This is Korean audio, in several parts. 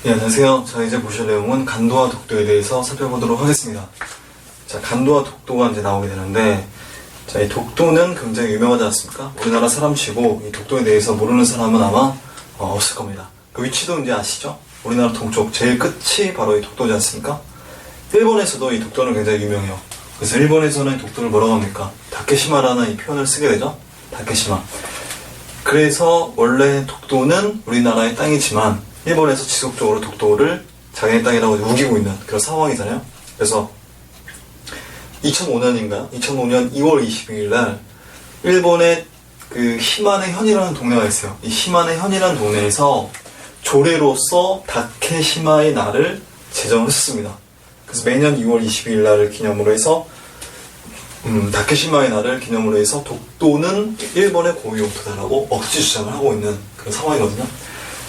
네, 안녕하세요. 자, 이제 보실 내용은 간도와 독도에 대해서 살펴보도록 하겠습니다. 자, 간도와 독도가 이제 나오게 되는데, 자, 이 독도는 굉장히 유명하지 않습니까? 우리나라 사람치고 이 독도에 대해서 모르는 사람은 아마 없을 겁니다. 그 위치도 이제 아시죠? 우리나라 동쪽 제일 끝이 바로 이 독도지 않습니까? 일본에서도 이 독도는 굉장히 유명해요. 그래서 일본에서는 독도를 뭐라고 합니까? 다케시마라는 이 표현을 쓰게 되죠? 다케시마. 그래서 원래 독도는 우리나라의 땅이지만 일본에서 지속적으로 독도를 자기네 땅이라고 우기고 있는 그런 상황이잖아요. 그래서 2005년인가요? 2005년 2월 22일 날 일본의 그 히마네 현이라는 동네가 있어요. 이 히마네 현이라는 동네에서 조례로서 다케시마의 날을 제정을 했습니다. 그래서 매년 2월 22일 날을 기념으로 해서 다케시마의 날을 기념으로 해서 독도는 일본의 고유영토다라고 억지 주장을 하고 있는 그런 상황이거든요.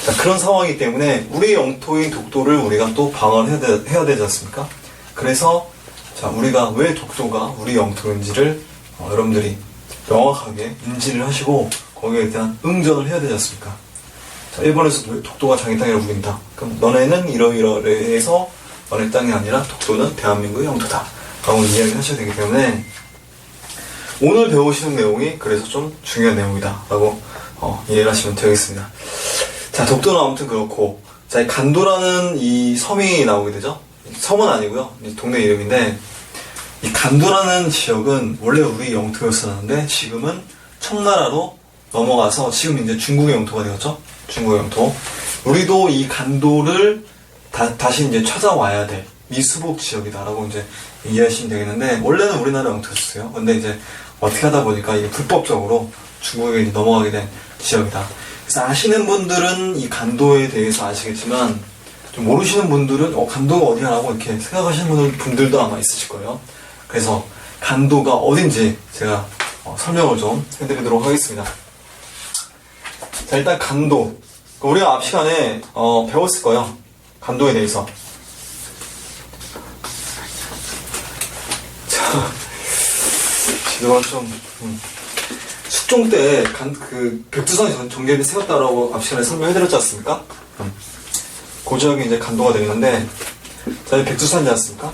자, 그런 상황이기 때문에 우리 영토인 독도를 우리가 또 방어를 해야 되지 않습니까? 그래서 자, 우리가 왜 독도가 우리 영토인지를 여러분들이 명확하게 인지를 하시고 거기에 대한 응전을 해야 되지 않습니까? 자, 일본에서도 독도가 자기 땅이라고 부린다. 그럼 너네는 이러이러해서 너네 땅이 아니라 독도는 대한민국의 영토다 라고 이야기를 하셔야 되기 때문에 오늘 배우시는 내용이 그래서 좀 중요한 내용이다 라고 이해를 하시면 되겠습니다. 자, 독도는 아무튼 그렇고, 자, 이 간도라는 이 섬이 나오게 되죠? 섬은 아니고요. 이 동네 이름인데, 이 간도라는 지역은 원래 우리 영토였었는데, 지금은 청나라로 넘어가서 지금 이제 중국의 영토가 되었죠? 중국의 영토. 우리도 이 간도를 다시 이제 찾아와야 될 미수복 지역이다라고 이제 이해하시면 되겠는데, 원래는 우리나라 영토였어요. 근데 이제 어떻게 하다 보니까 이게 불법적으로 중국에 이제 넘어가게 된 지역이다. 그래서 아시는 분들은 이 간도에 대해서 아시겠지만 좀 모르시는 분들은 간도가 어디야라고 이렇게 생각하시는 분들도 아마 있으실 거예요. 그래서 간도가 어딘지 제가 설명을 좀 해드리도록 하겠습니다. 자, 일단 간도 우리가 앞 시간에 배웠을 거예요. 간도에 대해서. 자, 지도가 좀 숙종 때 백두산이 정계를 세웠다라고 앞 시간에 설명해드렸지 않습니까? 그 지역이 이제 간도가 되겠는데, 자, 이 백두산이지 않습니까?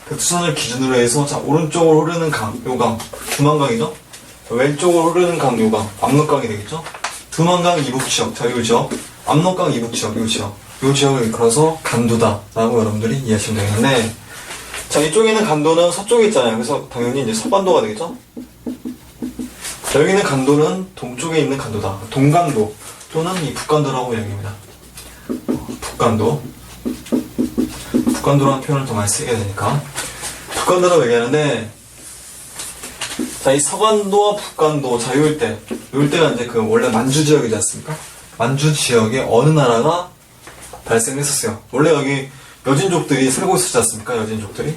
백두산을 기준으로 해서, 자, 오른쪽으로 흐르는 강, 요강, 두만강이죠? 자, 왼쪽으로 흐르는 강, 요강, 압록강이 되겠죠? 두만강 이북지역, 자, 요 지역, 압록강 이북지역, 요 지역, 요 지역을 이끌어서 간도다라고 여러분들이 이해하시면 되겠는데, 자, 이쪽에는 간도는 서쪽에 있잖아요. 그래서 당연히 이제 서간도가 되겠죠? 자, 여기는 간도는 동쪽에 있는 간도다. 동간도 또는 이 북간도라고 이야기합니다. 북간도. 북간도라는 표현을 더 많이 쓰게 되니까 북간도라고 얘기하는데, 자, 이 서간도와 북간도, 자, 요일대가 이제 그 원래 만주 지역이지 않습니까? 만주 지역에 어느 나라가 발생을 했었어요. 원래 여기 여진족들이 살고 있었지 않습니까? 여진족들이.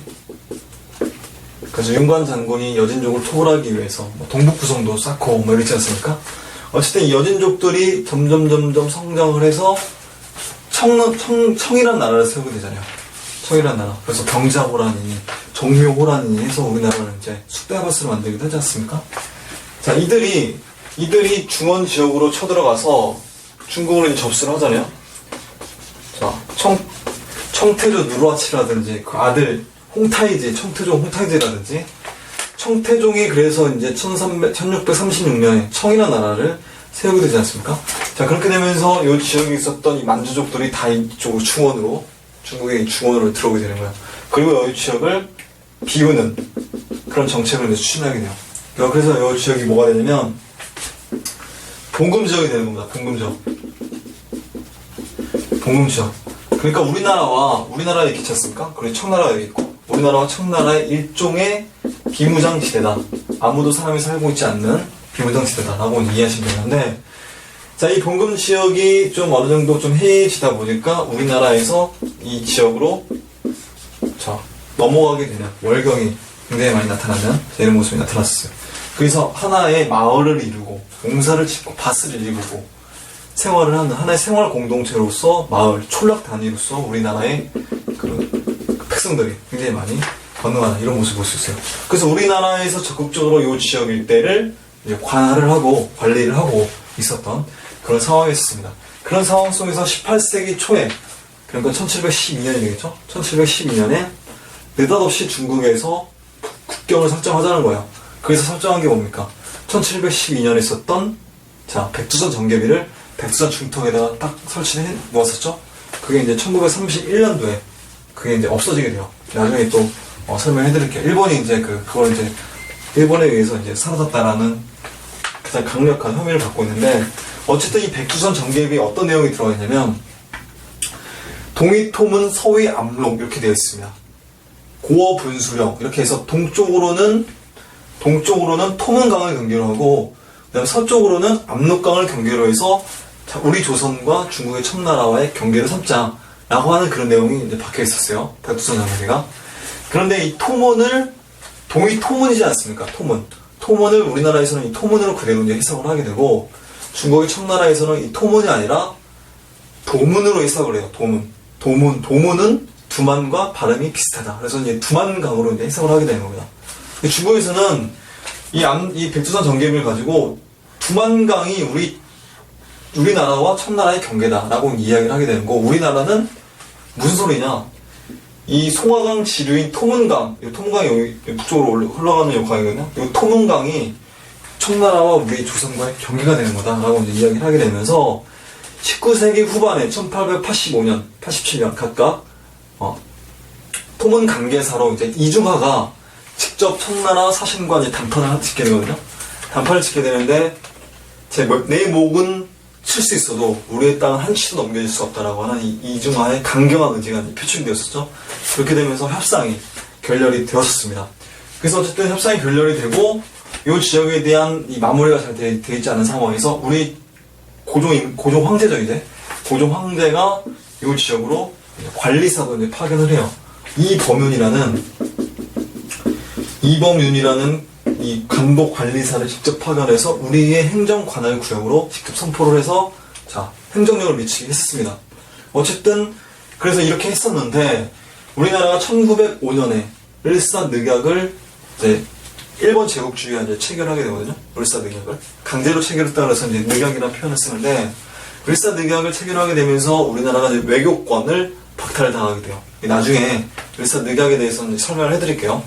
그래서 윤관 장군이 여진족을 토벌하기 위해서 동북구성도 쌓고 이러지 않습니까? 어쨌든 이 여진족들이 점점 성장을 해서 청이라는 나라를 세우게 되잖아요. 청이라는 나라. 그래서 병자호란이니 정묘호란이니 해서 우리나라를 이제 쑥대밭으로 만들기도 하지 않습니까? 자, 이들이 중원 지역으로 쳐들어가서 중국을 접수를 하잖아요. 자, 청태조 누르하치라든지 그 아들 홍타이지, 청태종 홍타이지라든지, 청태종이 그래서 이제 1636년에 청이라는 나라를 세우게 되지 않습니까? 자, 그렇게 되면서 이 지역에 있었던 이 만주족들이 다 이쪽으로 중국의 중원으로 들어오게 되는 거예요. 그리고 이 지역을 비우는 그런 정책을 추진하게 돼요. 그래서 이 지역이 뭐가 되냐면, 봉금지역이 되는 겁니다. 봉금지역. 그러니까 우리나라에 이렇게 있지 않습니까? 그리고 청나라가 여기 있고, 우리나라와 청나라의 일종의 비무장지대다. 아무도 사람이 살고 있지 않는 비무장지대다라고 이해하시면 되는데, 자, 이 봉금 지역이 좀 어느 정도 좀 해이해지다 보니까 우리나라에서 이 지역으로 넘어가게 되는 월경이 굉장히 많이 나타나는 이런 모습이 나타났어요. 그래서 하나의 마을을 이루고 공사를 짓고 밭을 일구고 생활을 하는 하나의 생활 공동체로서 마을 촌락 단위로서 우리나라의 그 백성들이 굉장히 많이 건너가는 이런 모습을 볼 수 있어요. 그래서 우리나라에서 적극적으로 이 지역 일대를 이제 관할을 하고 관리를 하고 있었던 그런 상황이었습니다. 그런 상황 속에서 18세기 초에 그러니까 1712년이 되겠죠? 1712년에 느닷없이 중국에서 국경을 설정하자는 거예요. 그래서 설정한 게 뭡니까? 1712년에 있었던 자 백두산 정계비를 백두산 중턱에다가 딱 설치해 놓았었죠? 그게 이제 1931년도에 그게 이제 없어지게 돼요. 나중에 또 설명해 드릴게요. 일본이 이제 그걸 이제 일본에 의해서 이제 사라졌다라는 가장 강력한 혐의를 받고 있는데, 어쨌든 이 백두산 정계비에 어떤 내용이 들어가 있냐면 동이 토문 서위 압록 이렇게 되어 있습니다. 고어 분수령 이렇게 해서 동쪽으로는 토문강을 경계로 하고 그다음 서쪽으로는 압록강을 경계로 해서 우리 조선과 중국의 청나라와의 경계를 삼자라고 하는 그런 내용이 이제 박혀 있었어요. 백두산 정계비가. 그런데 이 토문을 동이 토문이지 않습니까? 토문을 우리나라에서는 이 토문으로 그대로 이제 해석을 하게 되고, 중국의 청나라에서는 이 토문이 아니라 도문으로 해석을 해요. 도문은 두만과 발음이 비슷하다. 그래서 이제 두만강으로 이제 해석을 하게 되는 겁니다. 중국에서는 이 백두산 정계비를 가지고 두만강이 우리나라와 청나라의 경계다라고 이야기를 하게 되는 거. 우리나라는 무슨 소리냐? 이 송화강 지류인 토문강이 여기 북쪽으로 흘러가는 강이거든요. 이 토문강이 청나라와 우리 조선과의 경계가 되는 거다라고 이제 이야기를 하게 되면서 19세기 후반에 1885년, 87년 각각 토문강계사로 이제 이중하가 직접 청나라 사신과 이제 단판을 짓게 되거든요. 단판을 짓게 되는데 내 목은 칠 수 있어도 우리의 땅은 한 치도 넘겨질 수 없다라고 하는 이 이중하의 강경한 의지가 표출이 되었었죠. 그렇게 되면서 협상이 결렬이 되었습니다. 그래서 어쨌든 협상이 결렬이 되고 이 지역에 대한 이 마무리가 잘 되어 있지 않은 상황에서 우리 고종 황제죠. 이제 고종 황제가 이 지역으로 관리사도 이제 파견을 해요. 이범윤이라는 이 간도 관리사를 직접 파견해서 우리의 행정 관할 구역으로 직접 선포를 해서 행정력을 미치게 했습니다. 어쨌든 그래서 이렇게 했었는데, 우리나라가 1905년에 을사늑약을 이제 일본 제국주의와 이제 체결하게 되거든요. 을사늑약을 강제로 체결했다 그래서 이제 늑약이라는 표현을 쓰는데, 을사늑약을 체결하게 되면서 우리나라가 이제 외교권을 박탈당하게 돼요. 나중에 을사늑약에 대해서 이제 설명을 해드릴게요.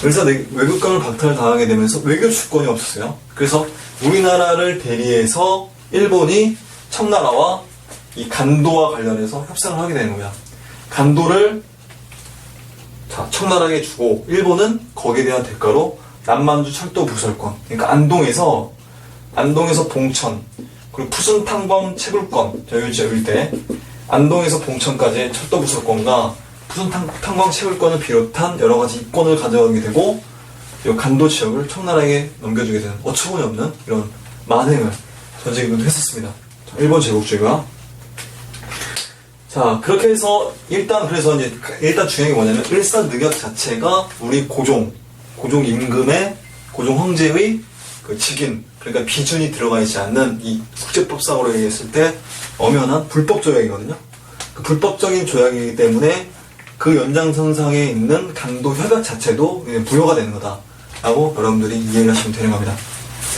그래서 외교권을 박탈당하게 되면서 외교 주권이 없었어요. 그래서 우리나라를 대리해서 일본이 청나라와 이 간도와 관련해서 협상을 하게 되는 거야. 간도를 청나라에게 주고, 일본은 거기에 대한 대가로 남만주 철도 부설권, 그러니까 안동에서 봉천, 그리고 푸순 탕광 채굴권, 저희 일대 안동에서 봉천까지의 철도 부설권과 푸순 탕광 채굴권을 비롯한 여러 가지 이권을 가져가게 되고, 이 간도 지역을 청나라에게 넘겨주게 되는 어처구니 없는 이런 만행을 전쟁으로 했었습니다. 일본 제국주의가. 그렇게 해서 일단 중요한 게 뭐냐면, 일사늑약 자체가 우리 고종 임금의, 고종 황제의 그 직인, 그러니까 비준이 들어가 있지 않는 이 국제법상으로 얘기했을 때 엄연한 불법 조약이거든요. 그 불법적인 조약이기 때문에 그 연장선상에 있는 간도 협약 자체도 무효가 되는 거다라고 여러분들이 이해를 하시면 되는 겁니다.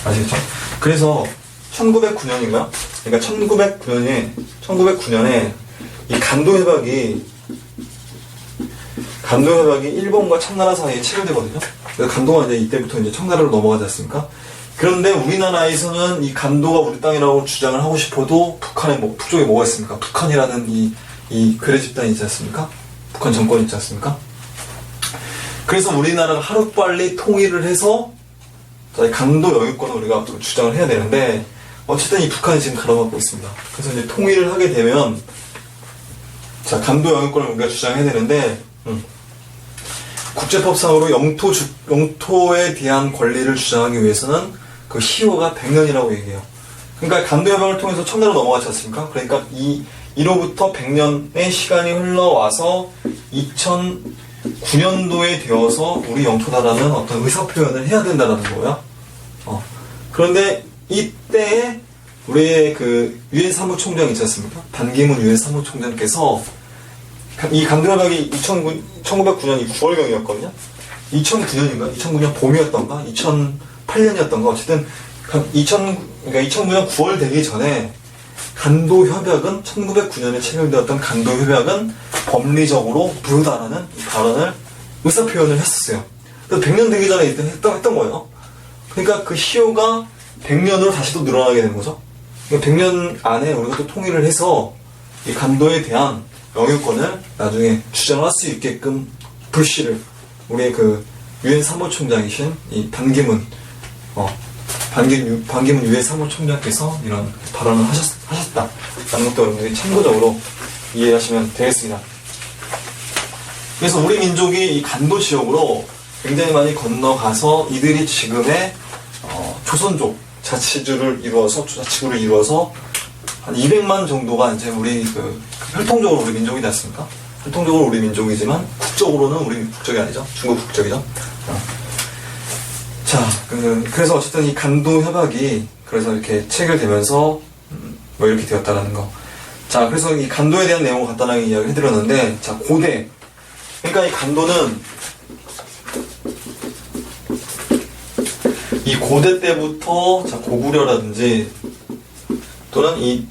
아시겠죠? 그래서 1909년인가요? 그러니까 1909년에 이 간도 협약이 일본과 청나라 사이에 체결되거든요. 그래서 간도가 이제 이때부터 이제 청나라로 넘어가지 않습니까? 그런데 우리나라에서는 이 간도가 우리 땅이라고 주장을 하고 싶어도 북쪽에 뭐가 있습니까? 북한이라는 이 괴뢰 집단이 있지 않습니까? 북한 정권이 있지 않습니까? 그래서 우리나라가 하루빨리 통일을 해서 간도 영유권을 우리가 주장을 해야 되는데, 어쨌든 이 북한이 지금 가로막고 있습니다. 그래서 이제 통일을 하게 되면 간도 영유권을 우리가 주장해야 되는데, 국제법상으로 영토에 대한 권리를 주장하기 위해서는 그 희호가 100년이라고 얘기해요. 그러니까 간도협약을 통해서 청나라로 넘어갔지 않습니까? 그러니까 이로부터 100년의 시간이 흘러와서 2009년도에 되어서 우리 영토다라는 어떤 의사표현을 해야 된다는 거예요. 그런데 이때에 우리의 그 유엔 사무총장 있지 않습니까? 반기문 유엔 사무총장께서 이 간도협약이 1909년이 9월경이었거든요. 2009년인가? 2009년 봄이었던가? 2008년이었던가? 어쨌든 2009년 9월 되기 전에 간도 협약은 1909년에 체결되었던 간도 협약은 법리적으로 무효다라는 이 발언을 의사 표현을 했었어요. 그래서 100년 되기 전에 했던 거예요. 그러니까 그 시효가 100년으로 다시 또 늘어나게 되는 거죠. 그러니까 100년 안에 우리가 또 통일을 해서 이 간도에 대한 영유권을 나중에 주장할 수 있게끔 불씨를 우리의 그 유엔 사무총장이신 이 반기문 유엔 사무총장께서 이런 발언을 하셨다라는 것도 여러분들이 참고적으로 이해하시면 되겠습니다. 그래서 우리 민족이 이 간도 지역으로 굉장히 많이 건너가서 이들이 지금의 조선족 자치구를 이루어서 한 200만 정도가 이제 우리 혈통적으로 우리 민족이지 않습니까? 혈통적으로 우리 민족이지만 국적으로는 우리 국적이 아니죠. 중국 국적이죠. 자, 그래서 어쨌든 이 간도 협약이 그래서 이렇게 체결되면서 뭐 이렇게 되었다라는 거. 자, 그래서 이 간도에 대한 내용을 간단하게 이야기를 해드렸는데, 자, 고대. 그러니까 이 간도는 이 고대 때부터 자, 고구려라든지 또는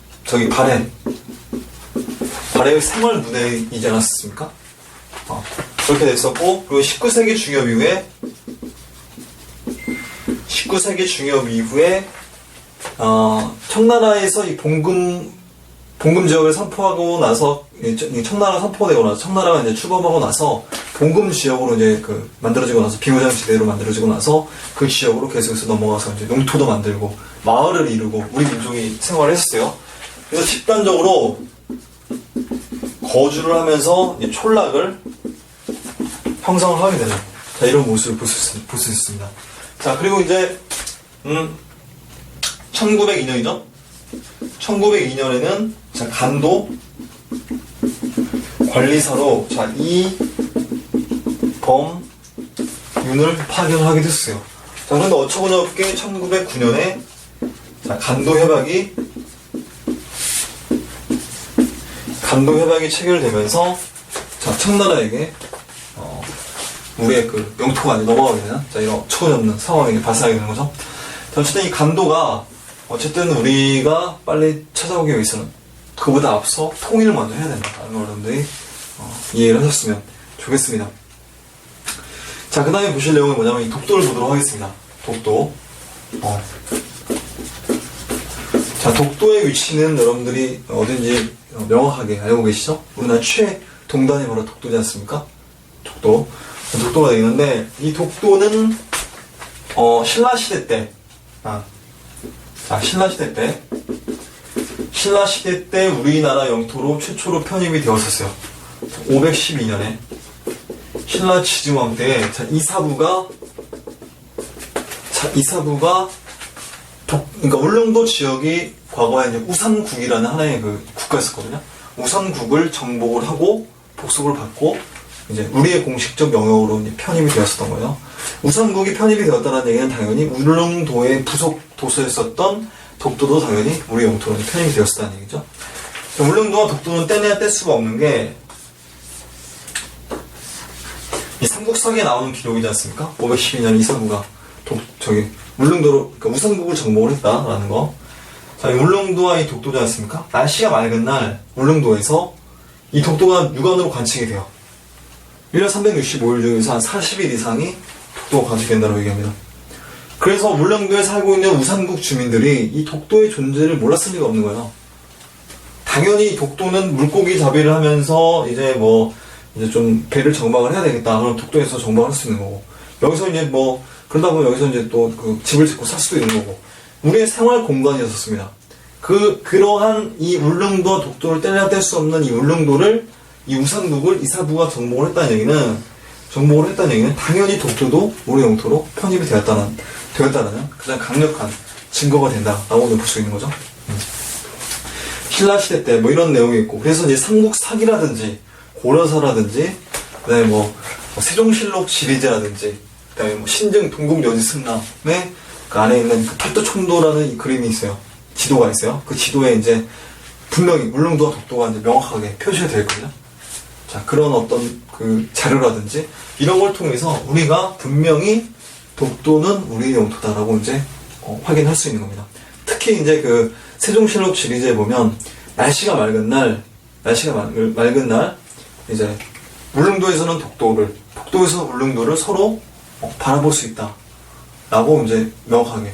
발해의 생활 무대이지 않았습니까? 그렇게 됐었고, 그리고 19세기 중엽 이후에 청나라에서 이 봉금 지역을 선포하고 나서 청나라가 선포되고 나서 청나라가 이제 출범하고 나서 봉금 지역으로 이제 만들어지고 나서 비무장지대로 만들어지고 나서 그 지역으로 계속해서 넘어가서 이제 농토도 만들고 마을을 이루고 우리 민족이 생활을 했었어요. 그래서 집단적으로 거주를 하면서 촌락을 형성을 하게 되는 자, 이런 모습을 볼 수 있습니다. 자, 그리고 이제 1902년이죠. 1902년에는 자, 간도 관리사로 자, 이범윤을 파견하게 됐어요. 자, 그런데 어처구니 없게 1909년에 자, 간도 협약이 체결되면서 자, 청나라에게 우리의 영토가 넘어가게 되는 자, 이런 어처구니 없는 상황이 발생하게 되는 거죠. 자, 어쨌든 이 간도가 어쨌든 우리가 빨리 찾아오기 위해서는 그보다 앞서 통일을 먼저 해야 된다는 걸 여러분들이 이해를 하셨으면 좋겠습니다. 자, 그 다음에 보실 내용은 뭐냐면 이 독도를 보도록 하겠습니다. 독도. 자, 독도의 위치는 여러분들이 어딘지 명확하게 알고 계시죠? 우리나라 최동단이 바로 독도지 않습니까? 독도가 되어 있는데, 이 독도는, 신라시대 때, 신라시대 때 우리나라 영토로 최초로 편입이 되었었어요. 512년에. 신라 지증왕 때, 이사부가, 그러니까 울릉도 지역이 과거에 이제 우산국이라는 하나의 국가였었거든요. 우산국을 정복을 하고, 복속을 받고, 이제 우리의 공식적 영역으로 이제 편입이 되었었던 거예요. 우산국이 편입이 되었다는 얘기는 당연히 울릉도의 부속 도서였었던 독도도 당연히 우리 영토로 편입이 되었다는 얘기죠. 울릉도와 독도는 떼내야 뗄 수가 없는 게 이 삼국사기에 나오는 기록이지 않습니까? 512년 이사부가 울릉도로 그러니까 우산국을 정복을 했다라는 거. 자, 이 울릉도와 이 독도지 않습니까? 날씨가 맑은 날 울릉도에서 이 독도가 육안으로 관측이 돼요. 1년 365일 중에서 한 40일 이상이 독도가 관측된다고 얘기합니다. 그래서 울릉도에 살고 있는 우산국 주민들이 이 독도의 존재를 몰랐을 리가 없는 거예요. 당연히 독도는 물고기 잡이를 하면서 이제 좀 배를 정박을 해야 되겠다. 그럼 독도에서 정박을 할 수 있는 거고. 여기서 이제 그러다 보면 여기서 이제 또 집을 짓고 살 수도 있는 거고. 우리의 생활 공간이었었습니다. 그러한 이 울릉도와 독도를 떼내야 뗄 수 없는 이 울릉도를 이 우산국을 이사부가 정복을 했다는 얘기는 당연히 독도도 우리 영토로 편입이 되었다는 가장 강력한 증거가 된다라고 볼 수 있는 거죠. 신라시대 때 이런 내용이 있고, 그래서 이제 삼국사기라든지 고려사라든지 그다음에 세종실록 시리즈라든지 그다음에 신증 동국여지승남의 그 안에 있는 팔도총도라는 이 그림이 있어요. 지도가 있어요. 그 지도에 이제 분명히 울릉도와 독도가 이제 명확하게 표시가 되어 있거든요. 자, 그런 어떤 자료라든지 이런 걸 통해서 우리가 분명히 독도는 우리의 영토다라고 이제 확인할 수 있는 겁니다. 특히 이제 세종실록 지리지에 보면 날씨가 맑은 날 이제 울릉도에서는 독도에서 울릉도를 서로 바라볼 수 있다 라고 이제 명확하게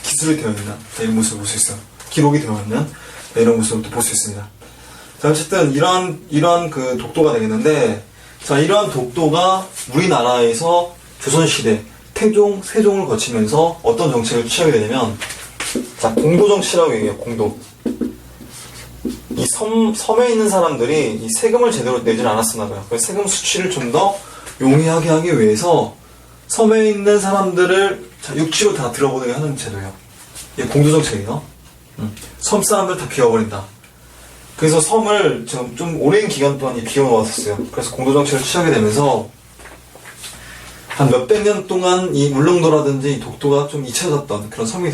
기술이 되어 있는 이런 모습을 볼 수 있어요. 기록이 되어 있는 이런 모습을 볼 수 있습니다. 자, 어쨌든 이러한 그 독도가 되겠는데, 자, 이러한 독도가 우리나라에서 조선시대 세종을 거치면서 어떤 정책을 취하게 되냐면, 자, 공도정치라고 얘기해요. 공도. 이 섬에 있는 사람들이 이 세금을 제대로 내질 않았었나 봐요. 그래서 세금 수취를 좀 더 용이하게 하기 위해서 섬에 있는 사람들을 육지로 다 들어보내게 하는 제도예요. 이게 공도정책이에요. 섬 사람들 다 비워버린다. 그래서 섬을 좀 오랜 기간 동안 비워놓았었어요. 그래서 공도정책을 취하게 되면서 한 몇백 년 동안 이 울릉도라든지 이 독도가 좀 잊혀졌던 그런 섬이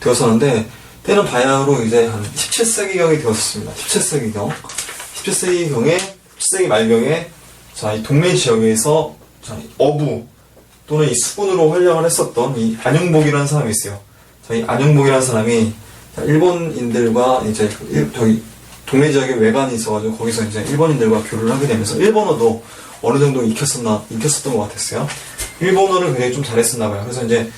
되었었는데, 때는 바야흐로 이제 한 17세기경이 되었습니다. 17세기 말경에, 자, 이 동네 지역에서, 자, 어부, 또는 이 수군으로 활약을 했었던 이 안용복이라는 사람이 있어요. 자, 이 안용복이라는 사람이, 자, 일본인들과 이제, 저기, 동네 지역에 외관이 있어가지고, 거기서 이제 일본인들과 교류를 하게 되면서, 일본어도 어느 정도 익혔었던 것 같았어요. 일본어를 굉장히 좀 잘했었나봐요. 그래서 이제,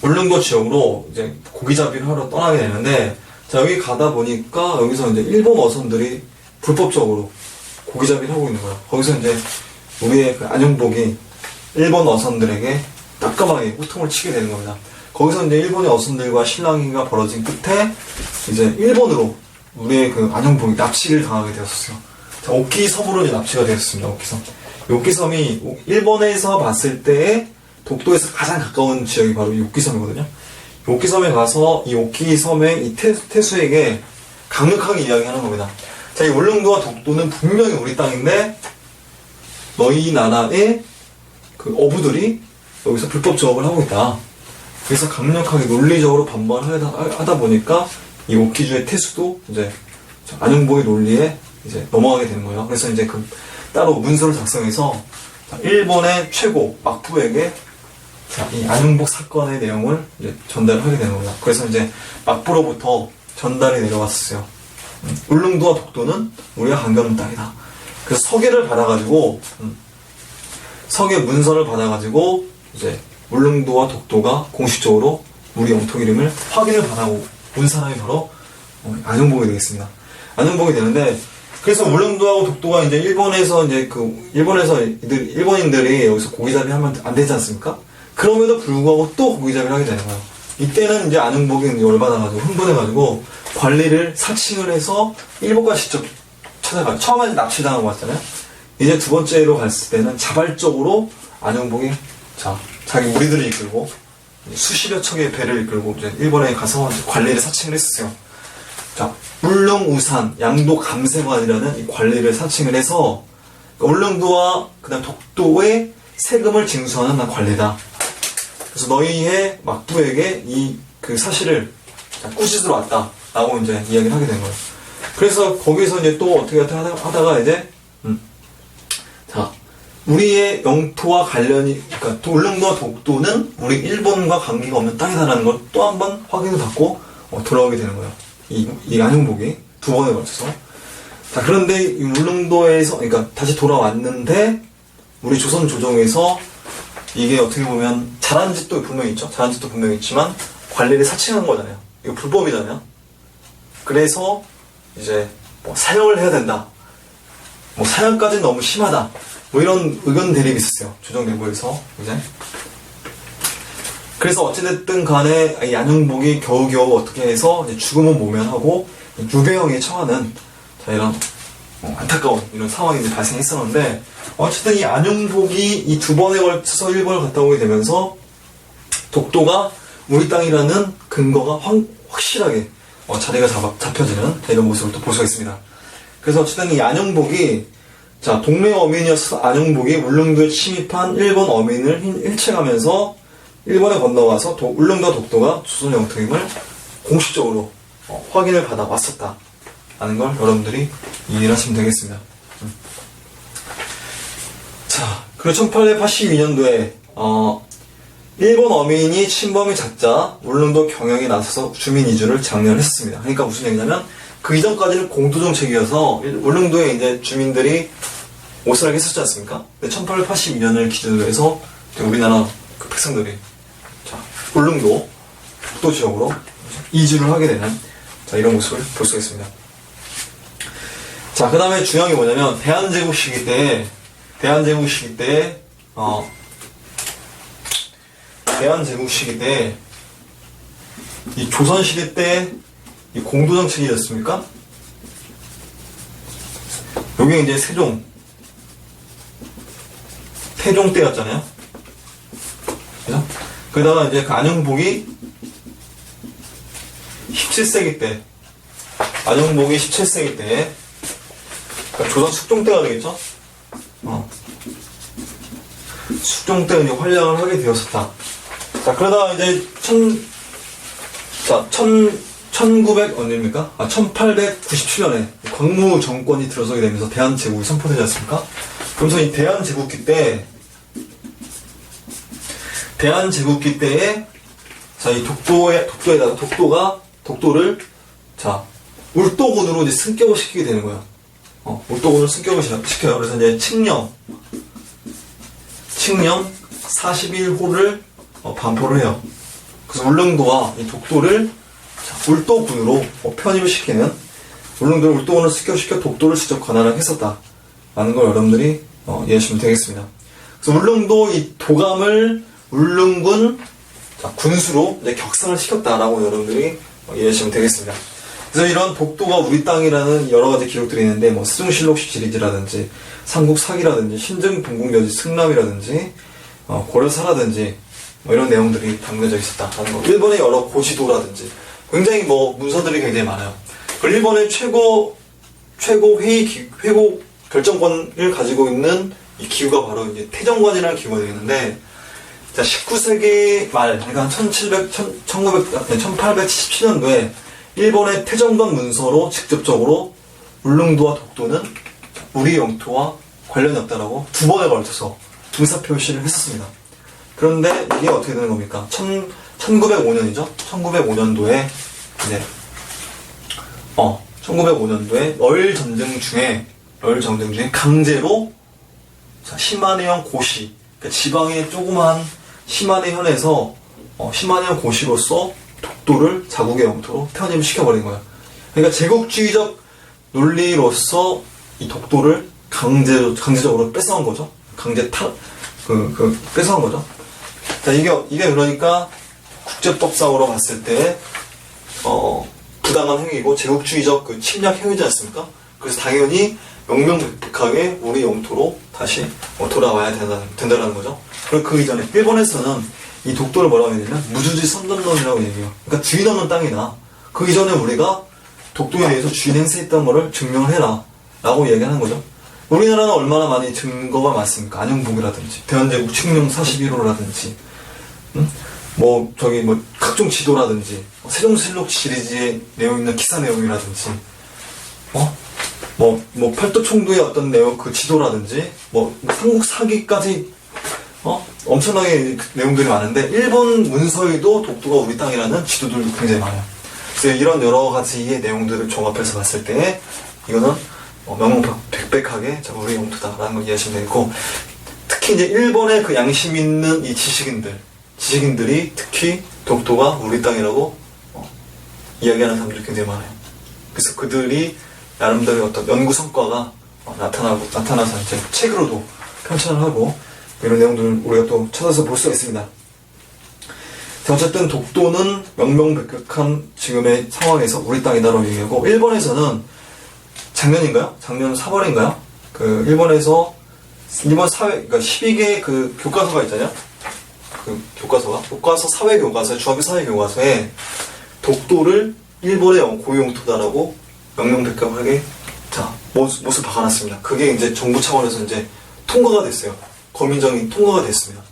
울릉도 지역으로 이제 고기잡이를 하러 떠나게 되는데, 자, 여기 가다 보니까 여기서 이제 일본 어선들이 불법적으로 고기잡이를 하고 있는 거예요. 거기서 이제 우리의 그 안용복이 일본 어선들에게 따끔하게 호통을 치게 되는 겁니다. 거기서 이제 일본의 어선들과 실랑이가 벌어진 끝에 이제 일본으로 우리의 그 안용복이 납치를 당하게 되었어요. 자, 오키섬으로 이제 납치가 되었습니다. 오키섬. 오키섬이 일본에서 봤을 때의 독도에서 가장 가까운 지역이 바로 이 오키섬이거든요. 오키섬에 가서 이 오키섬의 이 태수에게 강력하게 이야기하는 겁니다. 자, 이 울릉도와 독도는 분명히 우리 땅인데 너희 나라의 그 어부들이 여기서 불법 조업을 하고 있다. 그래서 강력하게 논리적으로 반발을 하다 보니까 이 오키주의 태수도 이제 안용복의 논리에 이제 넘어가게 되는 거예요. 그래서 이제 따로 문서를 작성해서 일본의 최고 막부에게 이 안용복 사건의 내용을 이제 전달을 하게 되는 겁니다. 그래서 이제 막부로부터 전달이 내려왔었어요. 울릉도와 독도는 우리가 관계없는 땅이다. 그래서 서계 문서를 받아가지고 이제 울릉도와 독도가 공식적으로 우리 영토 이름을 확인을 받아온 사람이 바로 안용복이 되겠습니다. 안용복이 되는데, 그래서 울릉도하고 독도가 이제 일본인들이 여기서 고기잡이 하면 안 되지 않습니까? 그럼에도 불구하고 또 고기잡이를 하게 되는 거예요. 이때는 이제 안용복이 열받아가지고 흥분해가지고 관리를 사칭을 해서 일본까지 직접 찾아가요. 처음에 납치당하고 왔잖아요. 이제 두 번째로 갔을 때는 자발적으로 안용복이 자기 무리들을 이끌고 수십여 척의 배를 이끌고 이제 일본에 가서 관리를 사칭을 했었어요. 자, 울릉, 우산, 양도, 감세관이라는 이 관리를 사칭을 해서 울릉도와 그다음 독도의 세금을 징수하는 관리다. 그래서 너희의 막부에게 그 사실을 꾸짖으러 왔다라고 이제 이야기를 하게 된 거예요. 그래서 거기서 이제 또 어떻게 하다가 이제 자, 우리의 영토와 관련이, 그러니까 울릉도와 독도는 우리 일본과 관계가 없는 땅이다라는 걸 또 한 번 확인을 받고 돌아오게 되는 거예요. 이 안용복이 두 번에 걸쳐서. 자, 그런데 이 울릉도에서, 그러니까 다시 돌아왔는데 우리 조선 조정에서 이게 어떻게 보면 잘한 짓도 분명히 있죠. 잘한 짓도 분명히 있지만 관리를 사칭한 거잖아요. 이거 불법이잖아요. 그래서 이제 사형을 해야 된다. 사형까지는 너무 심하다. 이런 의견 대립이 있었어요. 조정 내부에서 이제. 그래서 어찌됐든 간에 이 안용복이 겨우겨우 어떻게 해서 이제 죽음은 모면하고 유배형에 처하는 이런 안타까운 이런 상황이 이제 발생했었는데, 어쨌든 이 안용복이 이 두 번에 걸쳐서 일본을 갔다 오게 되면서 독도가 우리 땅이라는 근거가 확실하게 자리가 잡혀지는 이런 모습을 또 볼 수가 있습니다. 그래서 어쨌든 이 안용복이, 자, 동네 어민이었을 안용복이 울릉도에 침입한 일본 어민을 일체하면서 일본에 건너와서 울릉도와 독도가 조선 영토임을 공식적으로 확인을 받아 왔었다 라는 걸 여러분들이 이해를 하시면 되겠습니다. 자, 그리고 1882년도에 일본 어민이 침범이 잦자 울릉도 경영에 나서서 주민 이주를 장려했습니다. 그러니까 무슨 얘기냐면 그 이전까지는 공도 정책이어서 울릉도에 이제 주민들이 오스라게 했었지 않습니까? 근데 1882년을 기준으로 해서 우리나라 그 백성들이 자, 울릉도 북도 지역으로 이주를 하게 되는 자, 이런 모습을 볼 수가 있습니다. 자, 그 다음에 중요한 게 뭐냐면 대한제국 시기 때 이 조선시대 때 이 공도정책이었습니까? 요게 이제 태종 때였잖아요. 그죠? 그러다가 이제 그 안영복이 17세기 때, 그러니까 조선 숙종 때가 되겠죠? 숙종 때 이제 활약을 하게 되었었다. 자, 그러다가 이제 1897년에 광무 정권이 들어서게 되면서 대한제국이 선포되지 않습니까? 그러면서 이 대한제국기 때에 자, 이 독도를 자, 울도군으로 이제 승격을 시키게 되는 거예요. 울도군을 승격을 시켜요. 그래서 이제 칙령 41호를 반포를 해요. 그래서 울릉도와 이 독도를 울도군으로 편입을 시키는 울릉도를 울도군으로 승격시켜 독도를 직접 관할을 했었다라는 걸 여러분들이 이해하시면 되겠습니다. 그래서 울릉도 이 도감을 울릉군 군수로 이제 격상을 시켰다라고 여러분들이 이해하시면 되겠습니다. 그래서 이런 독도가 우리 땅이라는 여러 가지 기록들이 있는데 뭐 세종실록 시리즈라든지 삼국사기라든지 신증동국여지 승람이라든지 고려사라든지 뭐 이런 내용들이 담겨져 있었다라는 거. 일본의 여러 고지도라든지 굉장히 뭐 문서들이 굉장히 많아요. 그 일본의 최고 회고 결정권을 가지고 있는 이 기구가 바로 이제 태정관이라는 기구가 되겠는데, 자, 19세기 말, 그러니까 1877년도에 일본의 태정관 문서로 직접적으로 울릉도와 독도는 우리 영토와 관련이 없다라고 두 번에 걸쳐서 의사표시를 했었습니다. 그런데 이게 어떻게 되는 겁니까? 1905년이죠? 1905년도에 이제 1905년도에 널 전쟁 중에 강제로 시마네현 고시, 그러니까 지방의 조그만 시마네현에서 시마네현 고시로서 독도를 자국의 영토로 편입을 시켜버린 거예요. 그러니까 제국주의적 논리로서 이 독도를 강제적으로 뺏어온 거죠. 뺏어온 거죠. 자, 이게 그러니까 국제법상으로 봤을 때 부당한 행위고 제국주의적 그 침략 행위지 않습니까? 그래서 당연히 명명백백하게 우리 영토로 다시 돌아와야 된다는 거죠. 그리고 그 이전에 일본에서는 이 독도를 뭐라고 해야 되냐면 무주지 선전론이라고 얘기해요. 그러니까 주인 없는 땅이다. 그 이전에 우리가 독도에 대해서 주인 행세했던 거를 증명을 해라 라고 얘기하는 거죠. 우리나라는 얼마나 많이 증거가 많습니까? 안영복이라든지 대한제국 칙령 41호라든지 각종 지도라든지 세종실록 시리즈에 내용 있는 기사 내용이라든지 팔도총독의 어떤 내용 그 지도라든지 삼국사기까지 엄청나게 내용들이 많은데 일본 문서에도 독도가 우리 땅이라는 지도들도 굉장히 많아요. 그래서 이런 여러 가지의 내용들을 종합해서 봤을 때 이거는 명명백백하게 우리 영토다라는 걸 이해하시면 되겠고, 특히 이제 일본의 그 양심 있는 이 지식인들이 특히 독도가 우리 땅이라고 이야기하는 사람들이 굉장히 많아요. 그래서 그들이 나름대로의 어떤 연구 성과가 나타나서 이제 책으로도 편찬을 하고 이런 내용들을 우리가 또 찾아서 볼 수가 있습니다. 자, 어쨌든 독도는 명명백백한 지금의 상황에서 우리 땅이다라고 얘기하고, 일본에서는 작년 3월인가요? 그 일본 사회, 그러니까 12개 그 교과서가 있잖아요. 그 교과서 사회교과서에, 중학교 사회교과서에 독도를 일본의 고유영토다라고 명명백백하게 못을 박아놨습니다. 그게 이제 정부 차원에서 이제 통과가 됐어요. 거민정이 통과가 됐습니다.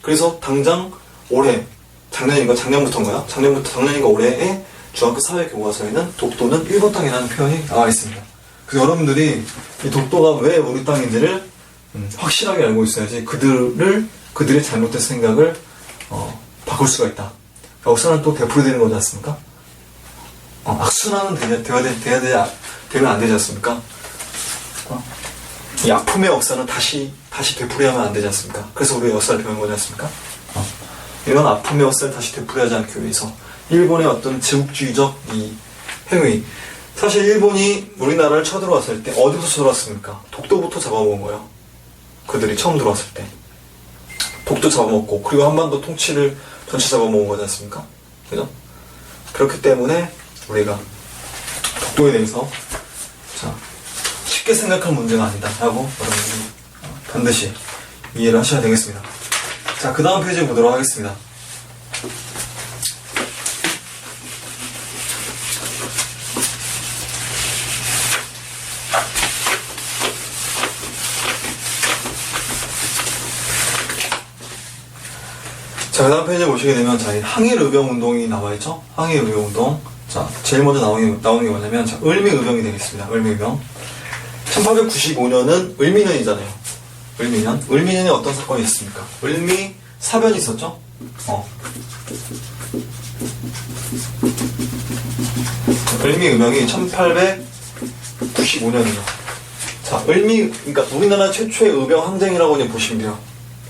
그래서 당장 작년인가 올해에 중학교 사회교과서에는 독도는 일본 땅이라는 표현이 나와 있습니다. 그래서 여러분들이 이 독도가 왜 우리 땅인지를 확실하게 알고 있어야지 그들의 잘못된 생각을 바꿀 수가 있다. 역사는 또 되풀이되는 거지 않습니까? 악순환은 되면 안 되지 않습니까? 이 아픔의 역사는 다시 되풀이하면 안 되지 않습니까? 그래서 우리가 역사를 배우는 거지 않습니까? 이런 아픔의 역사를 다시 되풀이하지 않기 위해서 일본의 어떤 제국주의적 이 행위, 사실 일본이 우리나라를 쳐들어왔을 때 어디부터 쳐들어왔습니까? 독도부터 잡아먹은 거예요. 그들이 처음 들어왔을 때 독도 잡아먹고, 그리고 한반도 통치를 전체 잡아먹은 거지 않습니까? 그죠? 그렇기 때문에 우리가 독도에 대해서 쉽게 생각할 문제가 아니다 라고 여러분들이 반드시 이해를 하셔야 되겠습니다. 자, 그 다음 페이지 보도록 하겠습니다. 자, 그 다음 페이지에 보시게 되면, 자, 항일의병운동이 나와있죠? 항일의병운동. 자, 제일 먼저 나오는 게 뭐냐면, 자, 을미의병이 되겠습니다. 을미의병. 1895년은 을미년이잖아요. 을미년. 을미년에 어떤 사건이 있었습니까? 을미사변이 있었죠? 을미의병이 1895년이죠. 자, 그러니까 우리나라 최초의 의병 항쟁이라고 이제 보시면 돼요.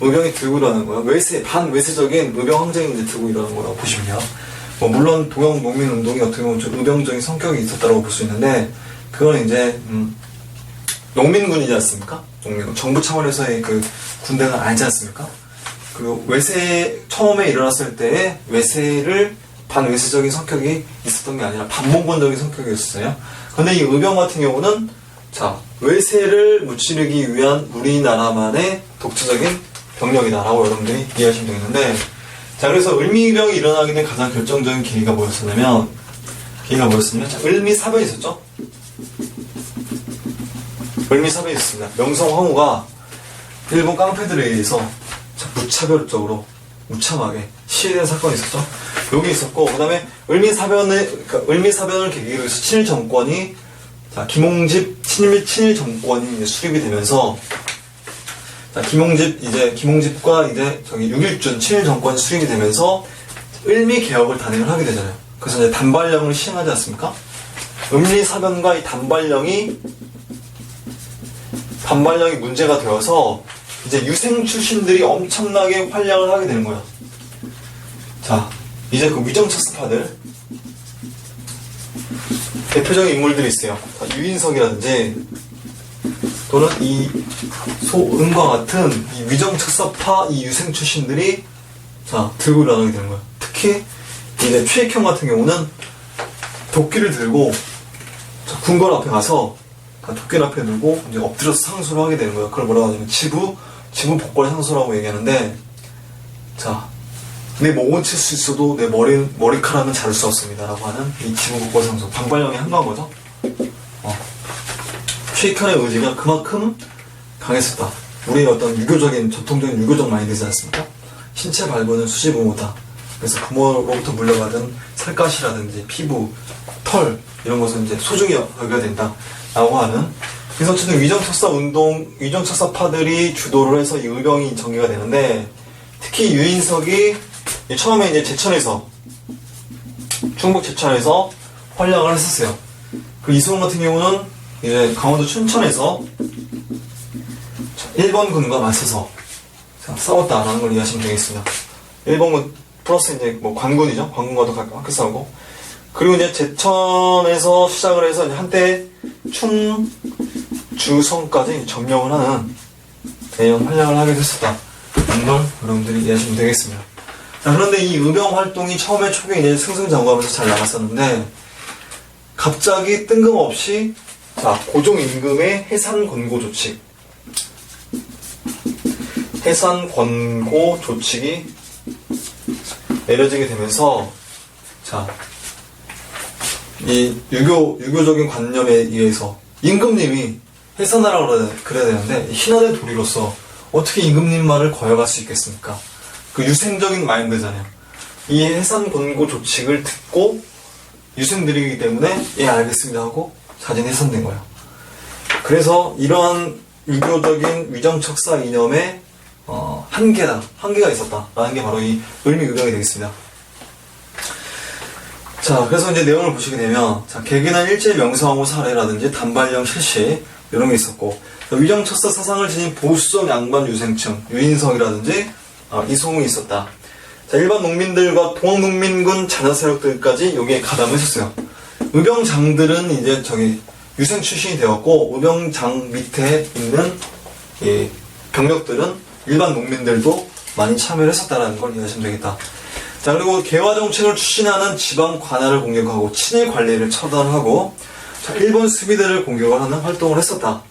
의병이 들고 일어나는 거예요. 반외세적인 의병 항쟁이 이제 들고 일어나는 거라고 보시면 돼요. 물론 동양 농민 운동이 어떻게 보면 좀 의병적인 성격이 있었다고 볼 수 있는데, 그건 이제 농민군이지 않습니까? 농민군. 정부 차원에서의 그 군대가 아니지 않습니까? 그리고 처음에 일어났을 때의 반외세적인 성격이 있었던 게 아니라 반몽건적인 성격이 있었어요. 근데 이 의병 같은 경우는, 자, 외세를 무찌르기 위한 우리나라만의 독자적인 병력이다라고 여러분들이 이해하시면 되겠는데, 자, 그래서 을미병이 일어나게 된 가장 결정적인 계기가 뭐였냐면, 자, 을미사변이 있었죠? 을미사변이 있었습니다. 명성황후가 일본 깡패들에 의해서 무차별적으로, 무참하게 시해된 사건이 있었죠? 여기 있었고, 그 다음에 을미사변을 계기로 해서 친일 정권이, 자, 친일 정권이 이제 수립이 되면서, 자, 김홍집과 이제 6.1준 친일 정권이 수립이 되면서 을미 개혁을 단행을 하게 되잖아요. 그래서 이제 단발령을 시행하지 않습니까? 을미사변과 이 단발령이 문제가 되어서 이제 유생 출신들이 엄청나게 활약을 하게 되는 거예요. 자, 이제 그 위정착사파들 대표적인 인물들이 있어요. 자, 유인석이라든지 또는 이 소은과 같은 이 위정착사파 이 유생 출신들이 들고 일어나게 되는 거예요. 특히 이제 최익형 같은 경우는 도끼를 들고 궁궐 앞에 가서 도끼를 앞에 들고 이제 엎드려서 상소를 하게 되는 거예요. 그걸 뭐라고 하냐면 지부 복권 상소라고 얘기하는데, 자, 내 목은 칠 수 있어도 내 머리카락은 자를 수 없습니다라고 하는 이 지부 복권 상소, 방발령이 한가한 거죠. 최익현의 의지가 그만큼 강했었다. 우리의 어떤 전통적인 유교적 마인드지 않습니까? 신체 발부는 수지부모다. 그래서 부모로부터 물려받은 살갗이라든지 피부, 털 이런 것은 이제 소중히 여겨야 된다. 라고 하는. 그래서 어쨌든 위정착사파들이 주도를 해서 이 의병이 전개가 되는데, 특히 유인석이 처음에 이제 충북 제천에서 활약을 했었어요. 그 이승훈 같은 경우는 이제 강원도 춘천에서 일본군과 맞서서 싸웠다라는 걸 이해하시면 되겠습니다. 일본군 플러스 이제 관군이죠. 관군과도 함께 싸우고. 그리고 이제 제천에서 시작을 해서 한때 충주성까지 점령을 하는 대형 활약을 하게 됐었다라는 걸 여러분들이 이해하시면 되겠습니다. 자, 그런데 이 의병 활동이 초기에 이제 승승장구하면서 잘 나갔었는데, 갑자기 뜬금없이 고종 임금의 해산 권고 조칙이 내려지게 되면서, 이 유교적인 관념에 의해서 임금님이 해산하라고 그래야 되는데, 신하의 도리로서 어떻게 임금님 말을 거역할 수 있겠습니까? 그 유생적인 마인드잖아요. 이 해산 권고 조칙을 듣고 유생들이기 때문에 예 알겠습니다 하고 사진이 해산된 거예요. 그래서 이러한 유교적인 위정척사 이념에 한계가 있었다라는 게 바로 이 을미의병이 되겠습니다. 자, 그래서 이제 내용을 보시게 되면, 자, 개근한 일제 명성황후 사례라든지 단발령 실시, 이런 게 있었고, 위정철사 사상을 지닌 보수적 양반 유생층, 유인성이라든지, 이송이 있었다. 자, 일반 농민들과 동학농민군 자녀 세력들까지 여기에 가담했었어요. 의병장들은 이제 유생 출신이 되었고, 의병장 밑에 있는 이 병력들은 일반 농민들도 많이 참여를 했었다는 걸 이해하시면 되겠다. 자, 그리고 개화 정책을 추진하는 지방 관할을 공격하고 친일 관리를 처단하고, 자, 일본 수비대를 공격을 하는 활동을 했었다.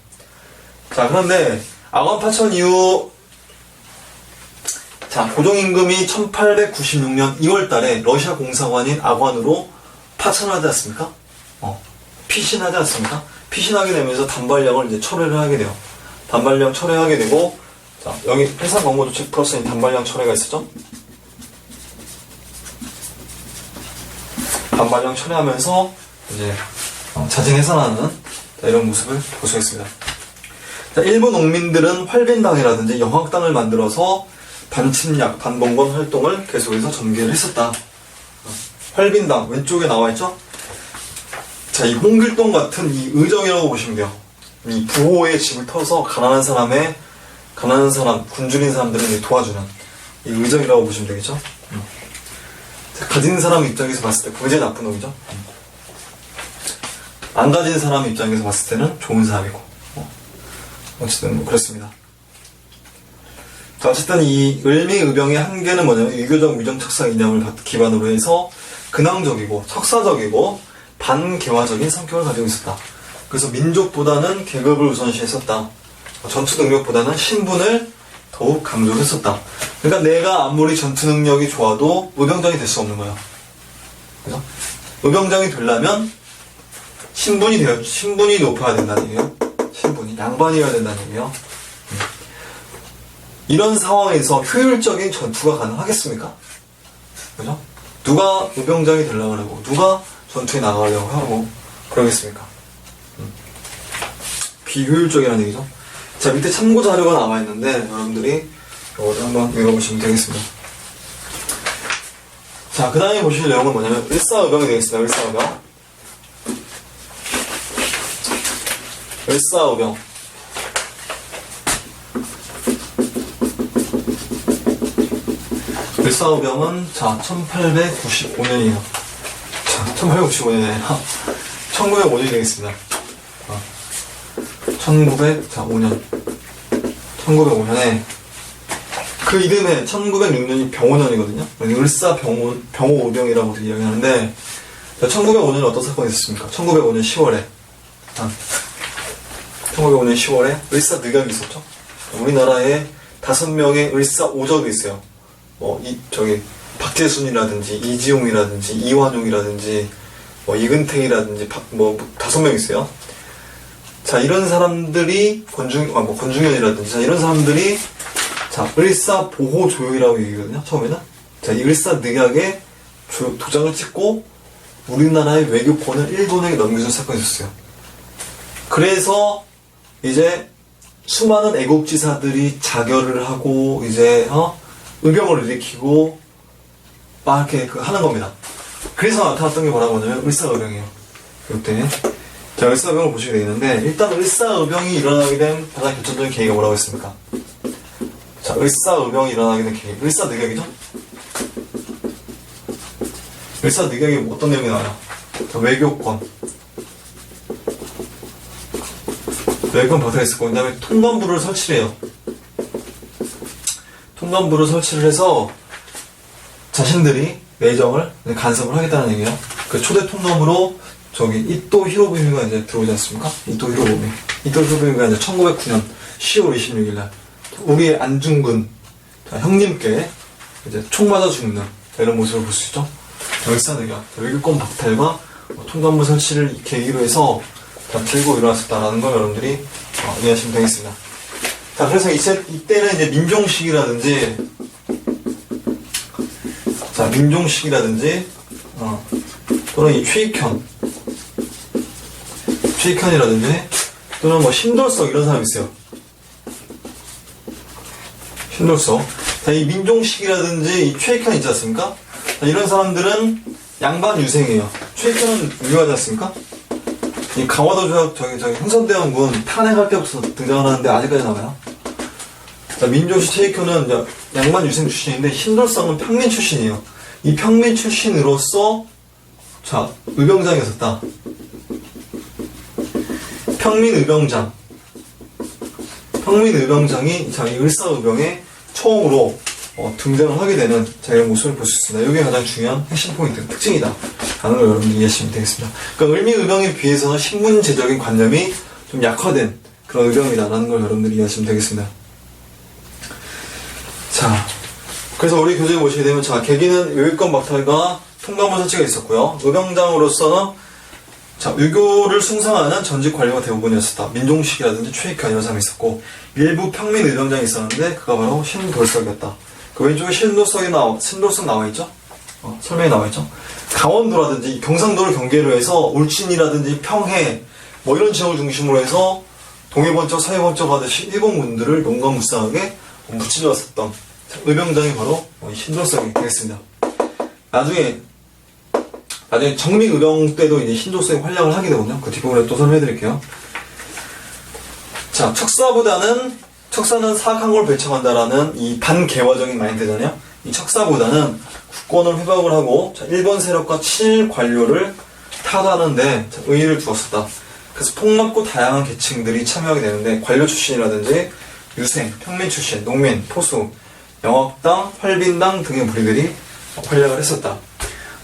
자, 그런데 아관 파천 이후, 자, 고종임금이 1896년 2월 달에 러시아 공사관인 아관으로 파천하지 않습니까? 피신하지 않습니까? 피신하게 되면서 단발령을 이제 철회를 하게 돼요. 단발령 철회하게 되고, 자, 여기 해상 광고 조치 플러스 단발령 철회가 있었죠? 단발령 철회하면서 이제 자진 해산하는 이런 모습을 볼 수 있습니다. 자, 일본 농민들은 활빈당이라든지 영학당을 만들어서 반침략, 반봉건 활동을 계속해서 전개를 했었다. 활빈당 왼쪽에 나와 있죠? 자, 이 홍길동 같은 이 의정이라고 보시면 돼요. 이 부호의 집을 터서 가난한 사람, 굶주린 사람들을 도와주는 이 의정이라고 보시면 되겠죠? 가진 사람 입장에서 봤을 때 굉장히 나쁜 놈이죠. 안 가진 사람 입장에서 봤을 때는 좋은 사람이고, 어쨌든 뭐 그렇습니다. 자, 어쨌든 이 을미의병의 한계는 뭐냐면 유교적 위정척사 이념을 기반으로 해서 근황적이고 척사적이고 반개화적인 성격을 가지고 있었다. 그래서 민족보다는 계급을 우선시했었다. 전투 능력보다는 신분을 더욱 강조했었다. 그러니까 내가 아무리 전투 능력이 좋아도 의병장이 될 수 없는 거예요. 그죠? 의병장이 되려면 신분이 높아야 된다는 얘기예요. 신분이 양반이어야 된다는 얘기예요. 이런 상황에서 효율적인 전투가 가능하겠습니까? 그죠? 누가 의병장이 되려고 하고 누가 전투에 나가려고 하고 그러겠습니까? 비효율적이라는 얘기죠. 자, 밑에 참고 자료가 나와 있는데 여러분들이 이거를 한번 읽어보시면 되겠습니다. 자, 그 다음에 보실 내용은 뭐냐면 을사의병이 되겠습니다. 을사의병. 을사의병. 을사의병은 자 1895년이에요. 자, 1895년이 아니라 1905년이 되겠습니다. 1905년 1905년에 그 이듬해 1906년이 병오년이거든요. 을사병오의병이라고 이야기하는데 1905년에 어떤 사건이 있었습니까? 1905년 10월에 1905년 10월에 을사늑약이 있었죠. 우리나라에 5명의 을사오적이 있어요. 박재순이라든지 이지용이라든지 이완용이라든지 이근택이라든지 5명 있어요. 자, 이런 사람들이 권중현이라든지 자, 이런 사람들이 자, 을사보호조약이라고 얘기하거든요. 처음에는 자, 이 을사늑약에 도장을 찍고 우리나라의 외교권을 일본에게 넘겨준 사건이 있었어요. 그래서 이제 수많은 애국지사들이 자결을 하고 이제 의병을 일으키고 막 이렇게 하는 겁니다. 그래서 나타났던 게 뭐라고 하냐면 을사의병이에요. 이때 자, 을사의병을 보시게 되는데 일단 을사의병이 일어나게 된 가장 결정적인 계기가 뭐라고 했습니까? 자, 을사의병이 일어나게 된 계기 을사늑약이죠? 을사늑약이 어떤 내용이 나와요? 자, 외교권 바탕에 있었고 그 다음에 통감부를 설치를 해요. 통감부를 설치를 해서 자신들이 내정을 간섭을 하겠다는 얘기예요. 그 초대 통감으로 이토 히로부미가 이제 들어오지 않습니까? 이토 히로부미가 이제 1909년 10월 26일날 우리의 안중근 형님께 이제 총 맞아 죽는 이런 모습을 볼 수 있죠. 을사늑약 외교권 박탈과 통감부 설치를 계기로 해서 들고 일어났었다라는 걸 여러분들이 이해하시면 되겠습니다. 자, 그래서 이때는 이제 민종식이라든지 또는 이 최익현이라든지 또는 신돌석 이런 사람이 있어요. 신돌석. 자, 이 민종식이라든지 이 최익현 있지 않습니까? 자, 이런 사람들은 양반 유생이에요. 최익현은 유명하지 않습니까? 이 강화도 저기 흥선대원군 탄핵할 때부터 등장을 하는데 아직까지 나와요. 자, 민종식 최익현은 양반 유생 출신인데 신돌석은 평민 출신이에요. 이 평민 출신으로서 자, 의병장에 있었다. 평민의병장이 자, 이 을사의병에 처음으로 등장을 하게 되는 자, 이런 모습을 볼 수 있습니다. 이게 가장 중요한 핵심 포인트, 특징이다 라는 걸 여러분들이 이해하시면 되겠습니다. 그러니까 을미의병에 비해서는 신분제적인 관념이 좀 약화된 그런 의병이다 라는 걸 여러분들이 이해하시면 되겠습니다. 자, 그래서 우리 교재에 보시게 되면 자, 계기는 요일권 박탈과 통감원 설치가 있었고요. 의병장으로서는 자, 유교를 숭상하는 전직 관료가 대부분이었었다. 민종식이라든지 최익현 이런 사람이 있었고, 일부 평민 의병장이 있었는데 그가 바로 신돌석이었다. 그 왼쪽에 신돌석 나와있죠? 설명이 나와있죠? 강원도라든지 경상도를 경계로 해서 울진이라든지 평해 뭐 이런 지역을 중심으로 해서 동해번쩍 서해번쩍 하듯이 일본군들을 용감무쌍하게 무찔렀었던 의병장이 바로 신돌석이 되겠습니다. 나중에 정미의병 때도 이제 신돌석이 활약을 하게 되거든요. 그 뒷부분에 또 설명해 드릴게요. 자, 척사는 사악한 걸 배척한다라는 이 반개화적인 마인드잖아요. 이 척사보다는 국권을 회복을 하고 자, 일본 세력과 친일 관료를 타도하는데 의의를 두었었다. 그래서 폭넓고 다양한 계층들이 참여하게 되는데 관료 출신이라든지 유생, 평민 출신, 농민, 포수, 영업당, 활빈당 등의 무리들이 활약을 했었다.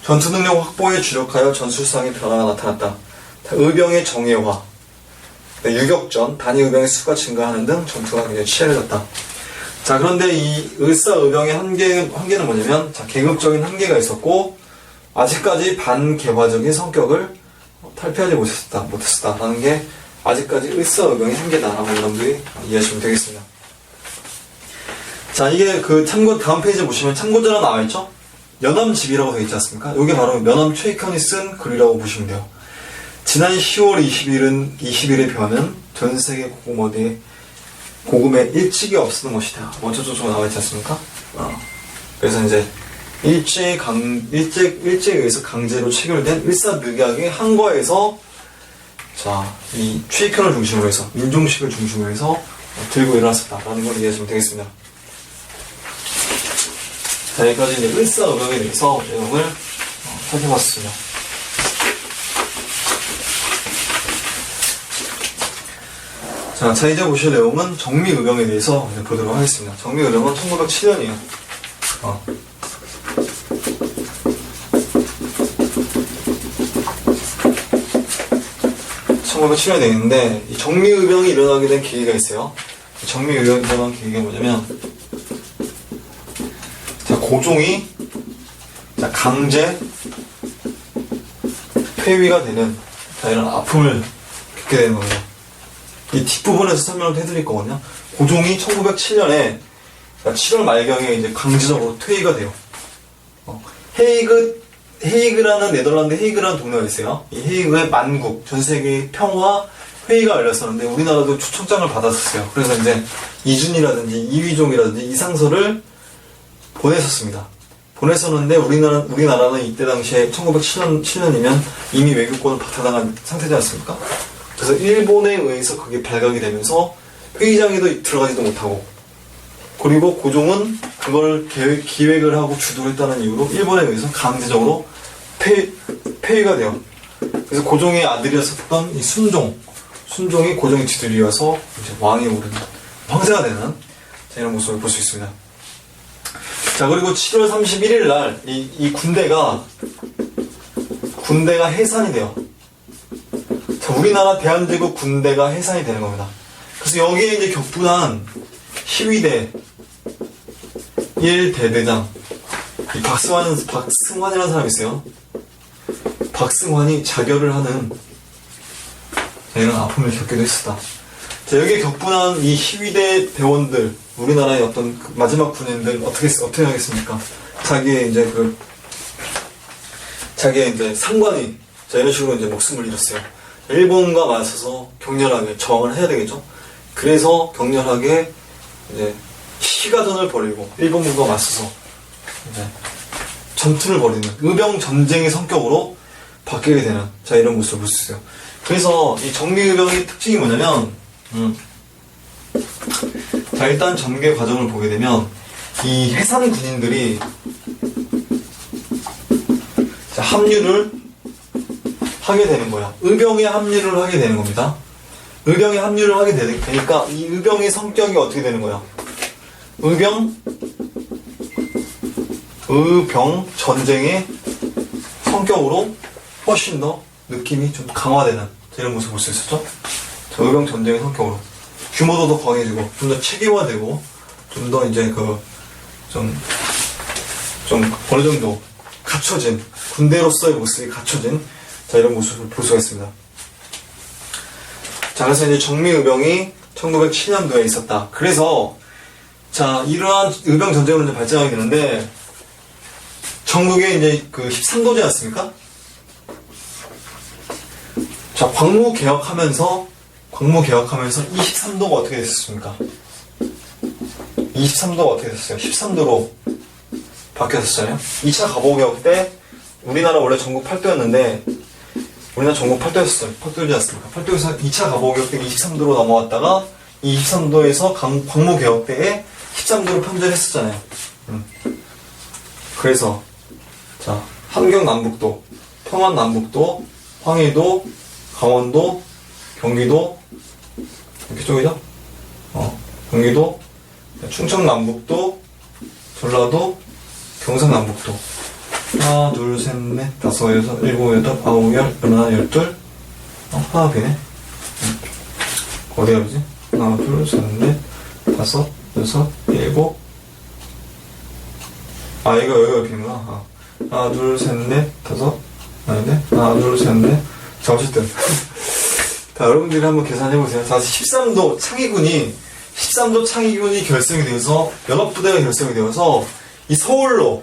전투 능력 확보에 주력하여 전술상의 변화가 나타났다. 의병의 정예화, 유격전, 단위 의병의 수가 증가하는 등 전투가 굉장히 치열해졌다. 자, 그런데 이 을사의병의 한계는 뭐냐면, 자, 계급적인 한계가 있었고, 아직까지 반개화적인 성격을 탈피하지 못했었다라는 게 아직까지 을사의병의 한계다라고 여러분들이 이해하시면 되겠습니다. 자, 이게 다음 페이지 보시면 참고자로 나와있죠? 연암집이라고 되어 있지 않습니까? 이게 바로 연암 최익현이 쓴 글이라고 보시면 돼요. 지난 10월 20일의 변은 전 세계 고금에 일찍이 없었던 것이다. 어쩌고저쩌고 나와 있지 않습니까? 그래서 이제 일제에 의해서 강제로 체결된 일사늑약의 한과에서 자, 이 최익현을 중심으로 해서 민종식을 중심으로 해서 들고 일어났었다라는 걸 이해하시면 되겠습니다. 자, 여기까지 이제 을사의병에 대해서 내용을 살펴봤습니다. 자, 이제 보실 내용은 정미의병에 대해서 이제 보도록 하겠습니다. 정미의병은 1907년이에요. 1907년에 되겠는데, 이 정미의병이 일어나게 된 계기가 있어요. 정미의병이 일어난 계기가 뭐냐면, 자, 고종이 자, 강제 폐위가 되는 자, 이런 아픔을 겪게 되는 겁니다. 이 뒷부분에서 설명을 해드릴 거거든요. 고종이 1907년에 7월 말경에 이제 강제적으로 퇴위가 돼요. 헤이그라는 네덜란드 헤이그라는 동네가 있어요. 이 헤이그의 만국, 전 세계 평화 회의가 열렸었는데 우리나라도 초청장을 받았었어요. 그래서 이제 이준이라든지 이휘종이라든지 이상서를 보냈었습니다. 보냈었는데 우리나라는 이때 당시에 1907년이면 이미 외교권을 박탈당한 상태지 않습니까? 그래서 일본에 의해서 그게 발각이 되면서 회의장에도 들어가지도 못하고, 그리고 고종은 그걸 기획을 하고 주도를 했다는 이유로 일본에 의해서 강제적으로 폐위가 돼요. 그래서 고종의 아들이었었던 이 순종이 고종의 뒤들이어서 이제 왕이 오르는 황제가 되는 이런 모습을 볼 수 있습니다. 자, 그리고 7월 31일 날 이 군대가 해산이 돼요. 자, 우리나라 대한제국 군대가 해산이 되는 겁니다. 그래서 여기에 이제 격분한 희위대 1대대장 이 박승환이라는 사람이 있어요. 박승환이 자결을 하는 이런 아픔을 겪기도 했었다. 자, 여기에 격분한 이 희위대 대원들, 우리나라의 어떤 마지막 군인들 어떻게 하겠습니까? 자기의 이제 상관이 자, 이런 식으로 이제 목숨을 잃었어요. 일본과 맞서서 격렬하게 저항을 해야 되겠죠. 그래서 격렬하게 이제 피가전을 벌이고 일본군과 맞서서 이제 전투를 벌이는 의병 전쟁의 성격으로 바뀌게 되는 자 이런 모습을 볼 수 있어요. 그래서 이 정미의병의 특징이 뭐냐면 자 일단 전개 과정을 보게 되면 이 해산 군인들이 자, 합류를 하게 되는 거야. 의병에 합류를 하게 되는 겁니다. 의병에 합류를 하게 되니까 이 의병의 성격이 어떻게 되는 거야? 의병 전쟁의 성격으로 훨씬 더 느낌이 좀 강화되는 이런 모습을 볼 수 있었죠? 의병 전쟁의 성격으로 규모도 더 강해지고 좀 더 체계화되고 좀 더 이제 좀 어느 정도 갖춰진 군대로서의 모습이 갖춰진 자 이런 모습을 볼 수가 있습니다. 자 그래서 이제 정미의병이 1907년도에 있었다. 그래서 자 이러한 의병 전쟁으로 이제 발전하게 되는데 전국에 이제 그 13도제 였습니까? 자 광무 개혁하면서 23도가 어떻게 됐습니까? 23도가 어떻게 됐어요? 13도로 바뀌었었잖아요. 2차 가보개혁 때 우리나라 원래 전국 8도였는데 우리나라 전국 8도였어요. 8도지 않습니까? 8도에서 2차 가보개혁 때 23도로 넘어왔다가 이 23도에서 광무개혁 때에 13도로 편전했었잖아요. 그래서 자 함경남북도, 평안남북도, 황해도, 강원도, 경기도 이렇게 쪽이죠? 경기도, 충청남북도, 전라도, 경상남북도 하나, 둘, 셋, 넷, 다섯, 여섯, 일곱, 여덟, 아홉, 열, 열하나, 열둘 하나비네 어디가 그러지? 하나, 둘, 셋, 넷, 다섯, 여섯, 일곱 이거 여기가 비는구나. 하나, 둘, 셋, 넷, 다섯 아닌데? 하나, 둘, 셋, 넷 자, 어쨌든 자, 여러분들이 한번 계산해보세요. 다시 13도 창의군이 결성이 되어서 연합부대가 결성이 되어서 이 서울로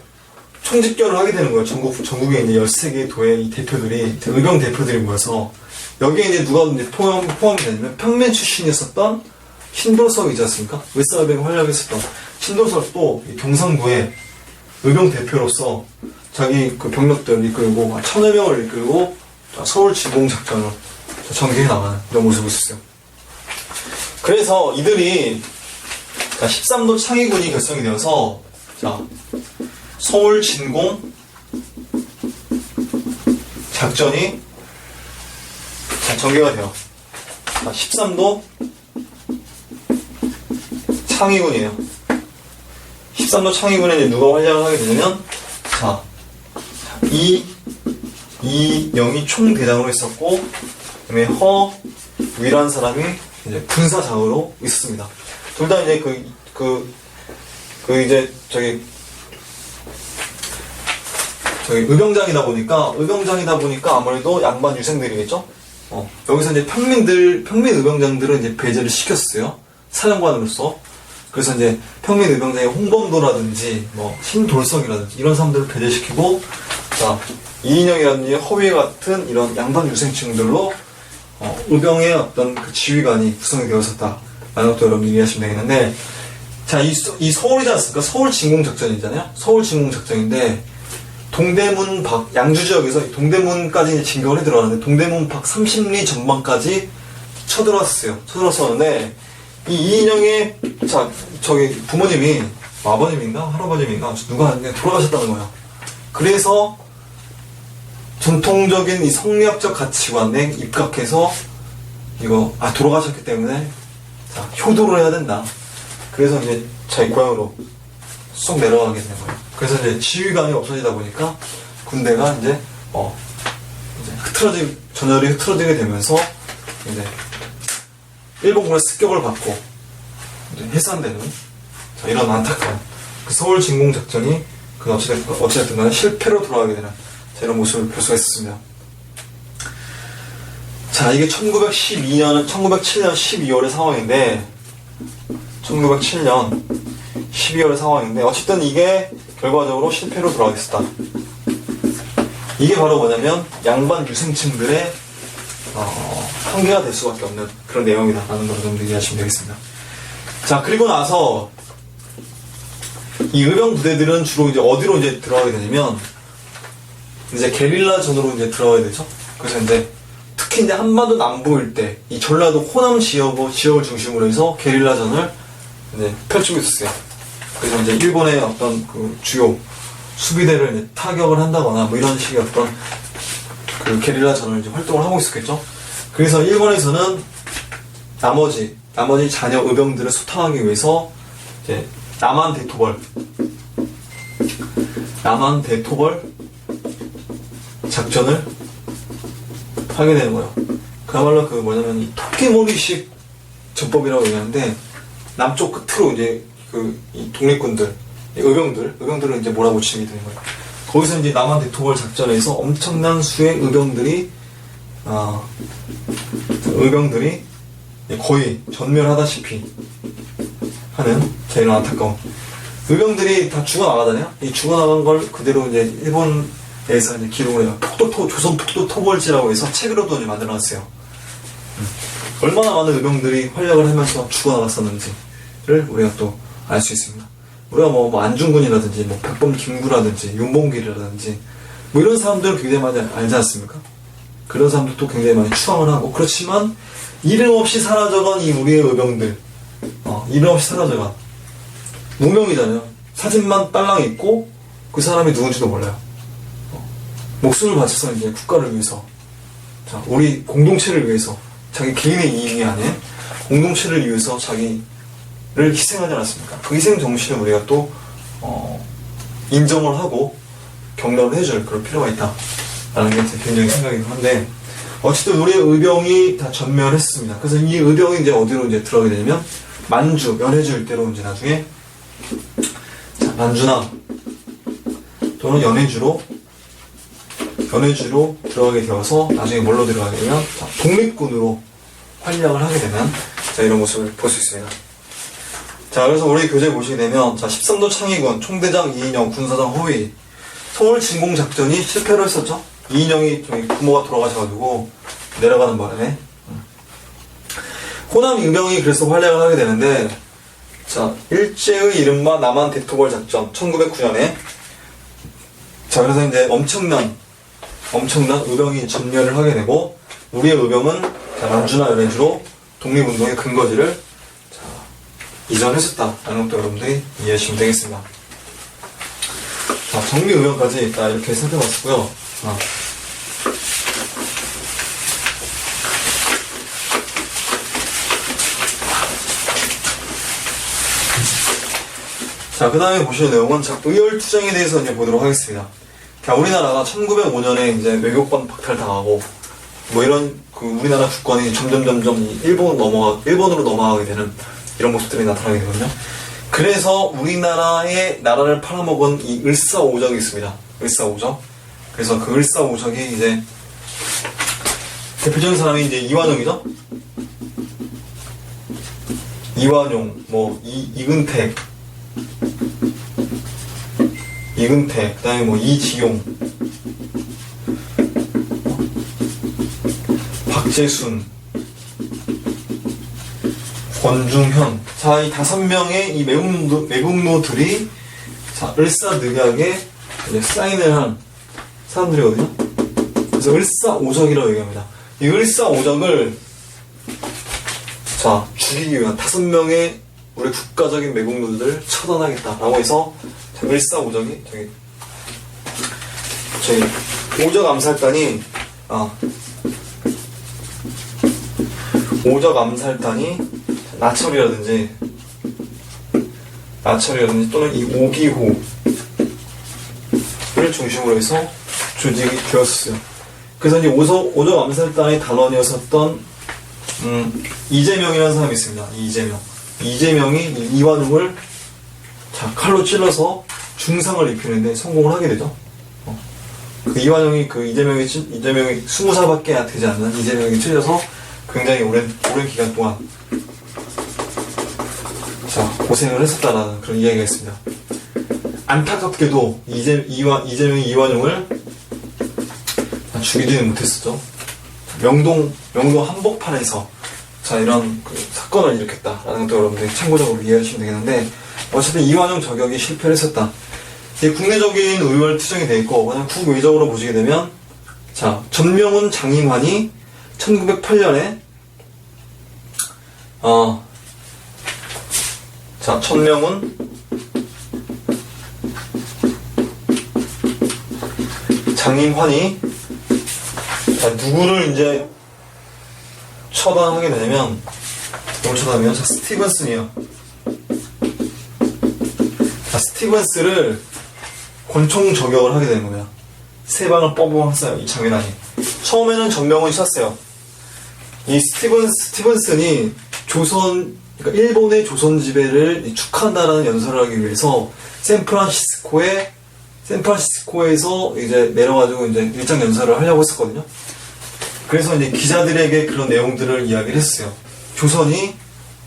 총집결을 하게 되는 거예요. 전국에 이제 13개 도의 이 대표들이 의병 대표들이 모여서 여기에 이제 누가 이제 포함이 되냐면 평면 출신이었었던 신도석이지 않습니까? 웨스트아베가 활약했었던 신도석도 경상도의 의병 대표로서 자기 그 병력들을 이끌고 1000여 명을 이끌고 서울 진공 작전을 전개해 나가는 이런 모습을 봤어요. 그래서 이들이 13도 창의군이 결성이 되어서 서울 진공 작전이 전개가 돼요. 13도 창의군이에요. 13도 창의군에 이제 누가 활약을 하게 되냐면 이영이 총대장으로 있었고 그다음에 허위라는 사람이 이제 군사장으로 있었습니다. 둘 다 이제 이제 저기 의병장이다 보니까 아무래도 양반 유생들이겠죠? 여기서 이제 평민 의병장들은 이제 배제를 시켰어요. 사령관으로서. 그래서 이제 평민 의병장의 홍범도라든지, 신돌석이라든지, 이런 사람들을 배제시키고, 이인영이라든지 허위 같은 이런 양반 유생층들로, 의병의 어떤 그 지휘관이 구성이 되었었다. 라는 것도 여러분들이 이해하시면 되겠는데, 이 서울이지 않습니까? 서울 진공작전이잖아요? 서울 진공작전인데, 동대문 밖, 양주 지역에서 동대문까지 이제 진격을 해 들어가는데, 동대문 밖 30리 전방까지 쳐들어왔었는데, 이 이인영의, 부모님이, 아버님인가? 할아버님인가? 누가 돌아가셨다는 거예요. 그래서, 전통적인 이 성리학적 가치관에 입각해서, 돌아가셨기 때문에, 효도를 해야 된다. 그래서 이제 자기 고향으로 쏙 내려가게 되는 거예요. 그래서 이제 지휘관이 없어지다 보니까 군대가 이제 전열이 흐트러지게 되면서 이제 일본군의 습격을 받고 이제 해산되는 이런 안타까운 그 서울 진공 작전이 어찌됐든 간에 실패로 돌아가게 되는 이런 모습을 볼 수가 있었습니다. 이게 1907년 12월의 상황인데 1907년 12월의 상황인데 어쨌든 이게 결과적으로 실패로 돌아가겠다. 이게 바로 뭐냐면 양반 유생층들의 한계가 될 수밖에 없는 그런 내용이다라는 걸 여러분들 이해하시면 되겠습니다. 그리고 나서 이 의병 부대들은 주로 이제 어디로 이제 들어가게 되냐면, 이제 게릴라전으로 이제 들어가야 되죠. 그래서 이제 특히 이제 한반도 남부 일대, 이 전라도 호남 지역을 중심으로 해서 게릴라전을 이제 펼치고 있었어요. 그래서 이제 일본의 어떤 그 주요 수비대를 이제 타격을 한다거나 뭐 이런 식의 어떤 그 게릴라전을 이제 활동을 하고 있었겠죠. 그래서 일본에서는 나머지 잔여 의병들을 소탕하기 위해서 이제 남한 대토벌 작전을 하게 되는 거예요. 그야말로 그 뭐냐면 이 토끼몰이식 전법이라고 얘기하는데, 남쪽 끝으로 이제 이 독립군들, 의병들을 이제 몰아붙이게 되는 거예요. 거기서 이제 남한 대토벌 작전에서 엄청난 수의 의병들이 거의 전멸하다시피 하는 이런 안타까운, 의병들이 다 죽어나가잖아요. 이 죽어나간 걸 그대로 이제 일본에서 이제 기록을 해요. 조선 폭도 토벌지라고 해서 책으로도 이제 만들어놨어요. 얼마나 많은 의병들이 활약을 하면서 죽어나갔었는지를 우리가 또 알 수 있습니다. 우리가 뭐 안중근이라든지 뭐 백범 김구라든지 윤봉길이라든지 뭐 이런 사람들은 굉장히 많이 알지 않습니까? 그런 사람들도 굉장히 많이 추앙을 하고, 그렇지만 이름 없이 사라져간 이 우리의 의병들, 이름 없이 사라져간 무명이잖아요. 사진만 딸랑 있고 그 사람이 누군지도 몰라요. 목숨을 바쳐서 이제 국가를 위해서, 자, 우리 공동체를 위해서, 자기 개인의 이익이 아닌 공동체를 위해서 자기를 희생하지 않았습니까? 그 희생 정신을 우리가 또 인정을 하고 격려를 해줄 그럴 필요가 있다라는 게 제 개인적인 생각이긴 한데, 어쨌든 우리의 의병이 다 전멸했습니다. 그래서 이 의병이 이제 어디로 이제 들어가게 되냐면 만주, 연해주 일대로 이제 나중에, 자, 만주나 또는 연해주로 들어가게 되어서 나중에 뭘로 들어가게 되면, 자, 독립군으로 활약을 하게 되면, 자, 이런 모습을 볼 수 있습니다. 자, 그래서 우리 교재 보시게 되면, 자, 13도 창의군 총대장 이인영, 군사장 허위, 서울 진공 작전이 실패를 했었죠. 이인영이 저기 부모가 돌아가셔가지고 내려가는 바람에 호남 의병이 그래서 활약을 하게 되는데, 자, 일제의 이른바 남한 대토벌 작전 1909년에, 자, 그래서 이제 엄청난 의병이 전멸을 하게 되고, 우리의 의병은, 자, 만주나 연해주로 독립운동의 근거지를, 자, 이전했었다라는 것도 여러분들이 이해하시면 되겠습니다. 자, 정리의병까지 일단 이렇게 살펴봤고요. 자, 그 다음에 보실 내용은, 자, 의열투쟁에 대해서 이제 보도록 하겠습니다. 자, 우리나라가 1905년에 이제 외교권 박탈당하고, 뭐 이런, 우리나라 국권이 점점 일본으로 넘어가게 되는 이런 모습들이 나타나게 되거든요. 그래서 우리나라의 나라를 팔아먹은 이 을사오적이 있습니다. 을사오적. 그래서 그 을사오적이 이제, 대표적인 사람이 이제 이완용이죠? 이완용, 이근택, 그 다음에 이지용, 박재순, 권중현. 자, 이 5명의 이 매국노들이, 자, 을사늑약에 이제 사인을 한 사람들이거든요. 그래서 을사오적이라고 얘기합니다. 이 을사오적을, 자, 죽이기 위한 5명의 우리 국가적인 매국노들을 처단하겠다라고 해서, 을사오적이 오적 암살단이 나철이라든지 또는 이 오기호를 중심으로 해서 조직이 되었어요. 그래서 이제 오적 암살단의 단원이었었던 이재명이라는 사람이 있습니다. 이재명이 이완용을, 자, 칼로 찔러서 중상을 입히는데 성공을 하게 되죠. 그 이완용이 이재명이 20살밖에 되지 않는 이재명이 찔려서 굉장히 오랜 기간 동안, 자, 고생을 했었다라는 그런 이야기가 있습니다. 안타깝게도 이재명이 이완용을 죽이지는 못했었죠. 명동 한복판에서, 자, 이런 사건을 일으켰다라는 것도 여러분들이 참고적으로 이해하시면 되겠는데, 어쨌든 이완용 저격이 실패를 했었다. 국내적인 의월 투쟁이 돼 있고, 그냥 국외적으로 보시게 되면, 자, 전명훈 장인환이 1908년에, 자, 전명훈 장인환이, 자, 누구를 이제 처단하게 되냐면, 누굴 처단하면, 자, 스티븐슨이요. 자, 스티븐스를 권총 저격을 하게 되는 거야. 세 방을 뻥뻥 쐈어요, 이 장인환이. 처음에는 전명훈이 쐈어요. 이 스티븐슨이 그러니까 일본의 조선 지배를 축하한다라는 연설을 하기 위해서 샌프란시스코에서 이제 내려가지고 이제 일장 연설을 하려고 했었거든요. 그래서 이제 기자들에게 그런 내용들을 이야기를 했어요. 조선이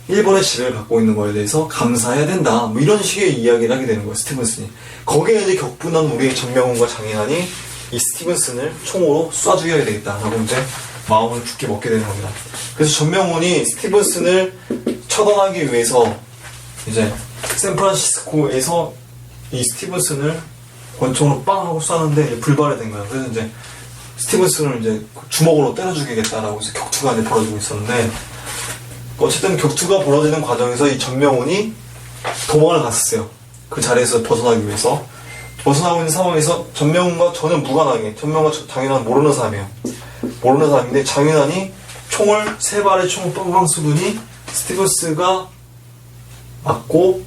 일본의 지배를 받고 있는 거에 대해서 감사해야 된다. 뭐 이런 식의 이야기를 하게 되는 거예요, 스티븐슨이. 거기에 이제 격분한 우리의 전명훈과 장인환이 이 스티븐슨을 총으로 쏴 죽여야 되겠다라고 이제 마음을 굳게 먹게 되는 겁니다. 그래서 전명훈이 스티븐슨을 처단하기 위해서 이제 샌프란시스코에서 이 스티븐슨을 권총으로 빵 하고 쐈는데 이제 불발이 된 거예요. 그래서 이제 스티븐슨을 이제 주먹으로 때려 죽이겠다라고 해서 격투가 이제 벌어지고 있었는데, 어쨌든 격투가 벌어지는 과정에서 이 전명훈이 도망을 갔었어요. 그 자리에서 벗어나기 위해서. 벗어나고 있는 상황에서 전명훈과 전혀 무관하게, 전명훈과 장인환은 모르는 사람이에요. 모르는 사람인데 장인환이 세 발의 총을 빵빵 쏘더니 스티븐스가 맞고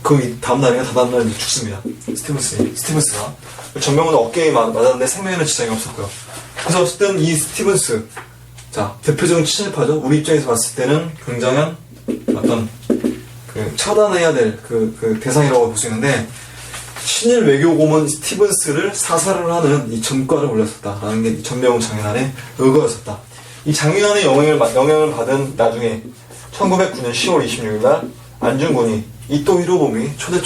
그 다음날인가 다다음날 죽습니다. 스티븐스가. 전명훈은 어깨에 맞았는데 생명에는 지장이 없었고요. 그래서 어쨌든 이 스티븐스, 자, 대표적인 친일파죠. 우리 입장에서 봤을 때는 굉장한 어떤 처단해야 될 그 대상이라고 볼 수 있는데, 친일 외교고문 스티븐스를 사살을 하는 이 전과를 올렸었다라는 게 전명훈 장인환의 의거였었다. 이 장인환의 영향을 받은 나중에 1909년 10월 26일 날 안중근이 이토 히로부미 초대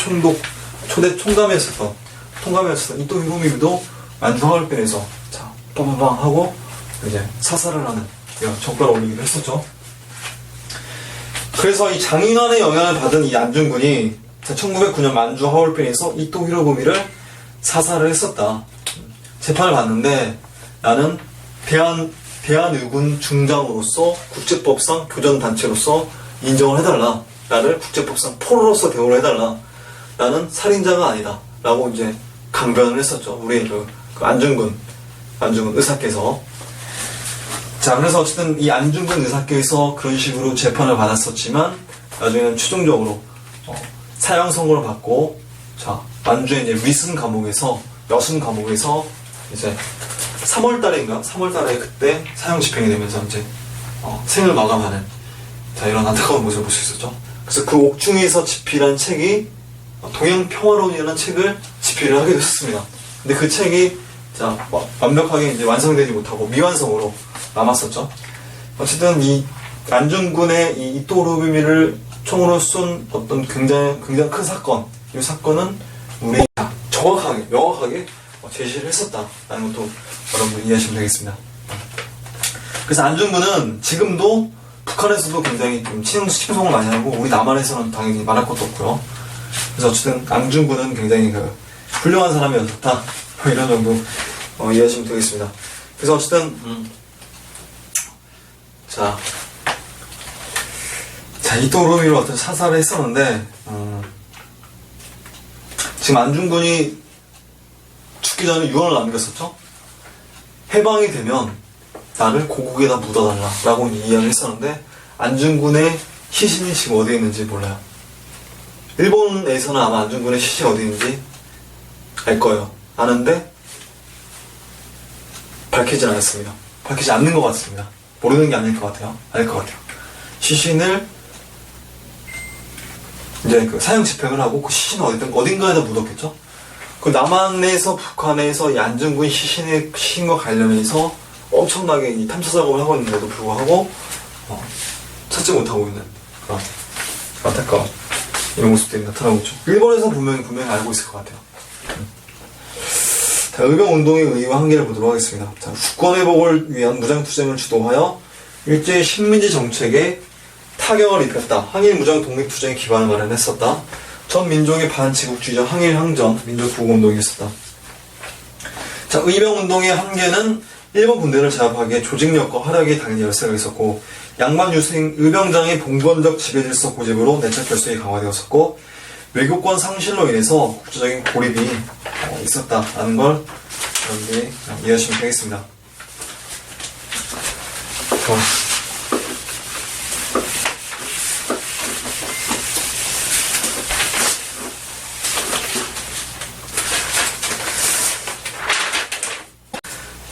총감이었었던 이토 히로부미도 안주 하얼빈에서 자, 빵빵빵 하고 이제 사살을 하는 전과를 올리기도 했었죠. 그래서 이 장인환의 영향을 받은 이 안중근이 1909년 만주 하얼빈에서 이토 히로부미를 사살을 했었다. 재판을 받는데 나는 대한의군 중장으로서 국제법상 교전단체로서 인정을 해달라. 나를 국제법상 포로로서 대우를 해달라. 나는 살인자가 아니다. 라고 이제 강변을 했었죠. 우리 그 안중근 의사께서. 자, 그래서 어쨌든 이 안중근 의사께서 그런 식으로 재판을 받았었지만 나중에는 최종적으로 사형 선고를 받고, 자, 만주에 이제 여순 감옥에서 이제 3월달에 그때 사형 집행이 되면서 이제 생을 마감하는, 자, 이런 안타까운 모습을 볼 수 있었죠. 그래서 그 옥중에서 집필한 책이 동양평화론이라는 책을 집필을 하게 됐습니다. 근데 그 책이 자, 완벽하게 이제 완성되지 못하고 미완성으로 남았었죠. 어쨌든 이 안중근의 이 이토 히로부미를 총으로 쏜 어떤 굉장히 큰 사건, 이 사건은 우리 정확하게, 명확하게 제시를 했었다라는 것도 여러분들 이해하시면 되겠습니다. 그래서 안중근은 지금도 북한에서도 굉장히 좀 칭송을 많이 하고, 우리 남한에서는 당연히 말할 것도 없고요. 그래서 어쨌든 안중근은 굉장히 훌륭한 사람이었다, 이런 정도 이해하시면 되겠습니다. 그래서 어쨌든 자, 이토 히로부미를 어떤 사살을 했었는데, 지금 안중근이 죽기 전에 유언을 남겼었죠. 해방이 되면 나를 고국에다 묻어달라 라고 이야기를 했었는데, 안중근의 시신이 지금 어디에 있는지 몰라요. 일본에서는 아마 안중근의 시신이 어디 있는지 알 거예요. 아는데 밝히진 않았습니다. 밝히지 않는 것 같습니다. 모르는 게 아닐 것 같아요. 알 것 같아요. 시신을 이제 사형 집행을 하고 그 시신은 어딘가에다 묻었겠죠? 그 남한에서 북한에서 이 안중근 시신과 관련해서 엄청나게 이 탐사 작업을 하고 있는데도 불구하고 찾지 못하고 있는 그런 안타까운 이런 모습들이 나타나고 있죠. 일본에서 분명히 알고 있을 것 같아요. 자, 의병운동의 의의와 한계를 보도록 하겠습니다. 자, 주권회복을 위한 무장투쟁을 주도하여 일제의 식민지 정책에 타격을 입혔다. 항일 무장 독립투쟁의 기반을 마련했었다. 전 민족의 반제국주의적 항일항전, 민족구호운동이 있었다. 자, 의병운동의 한계는 일본 군대를 제압하기에 조직력과 활약이 당연히 열세가 있었고, 양반 유생 의병장의 봉건적 지배질서 고집으로 내적 결속이 강화되었었고, 외교권 상실로 인해서 국제적인 고립이 있었다라는 걸 여러분들이 이해하시면 되겠습니다.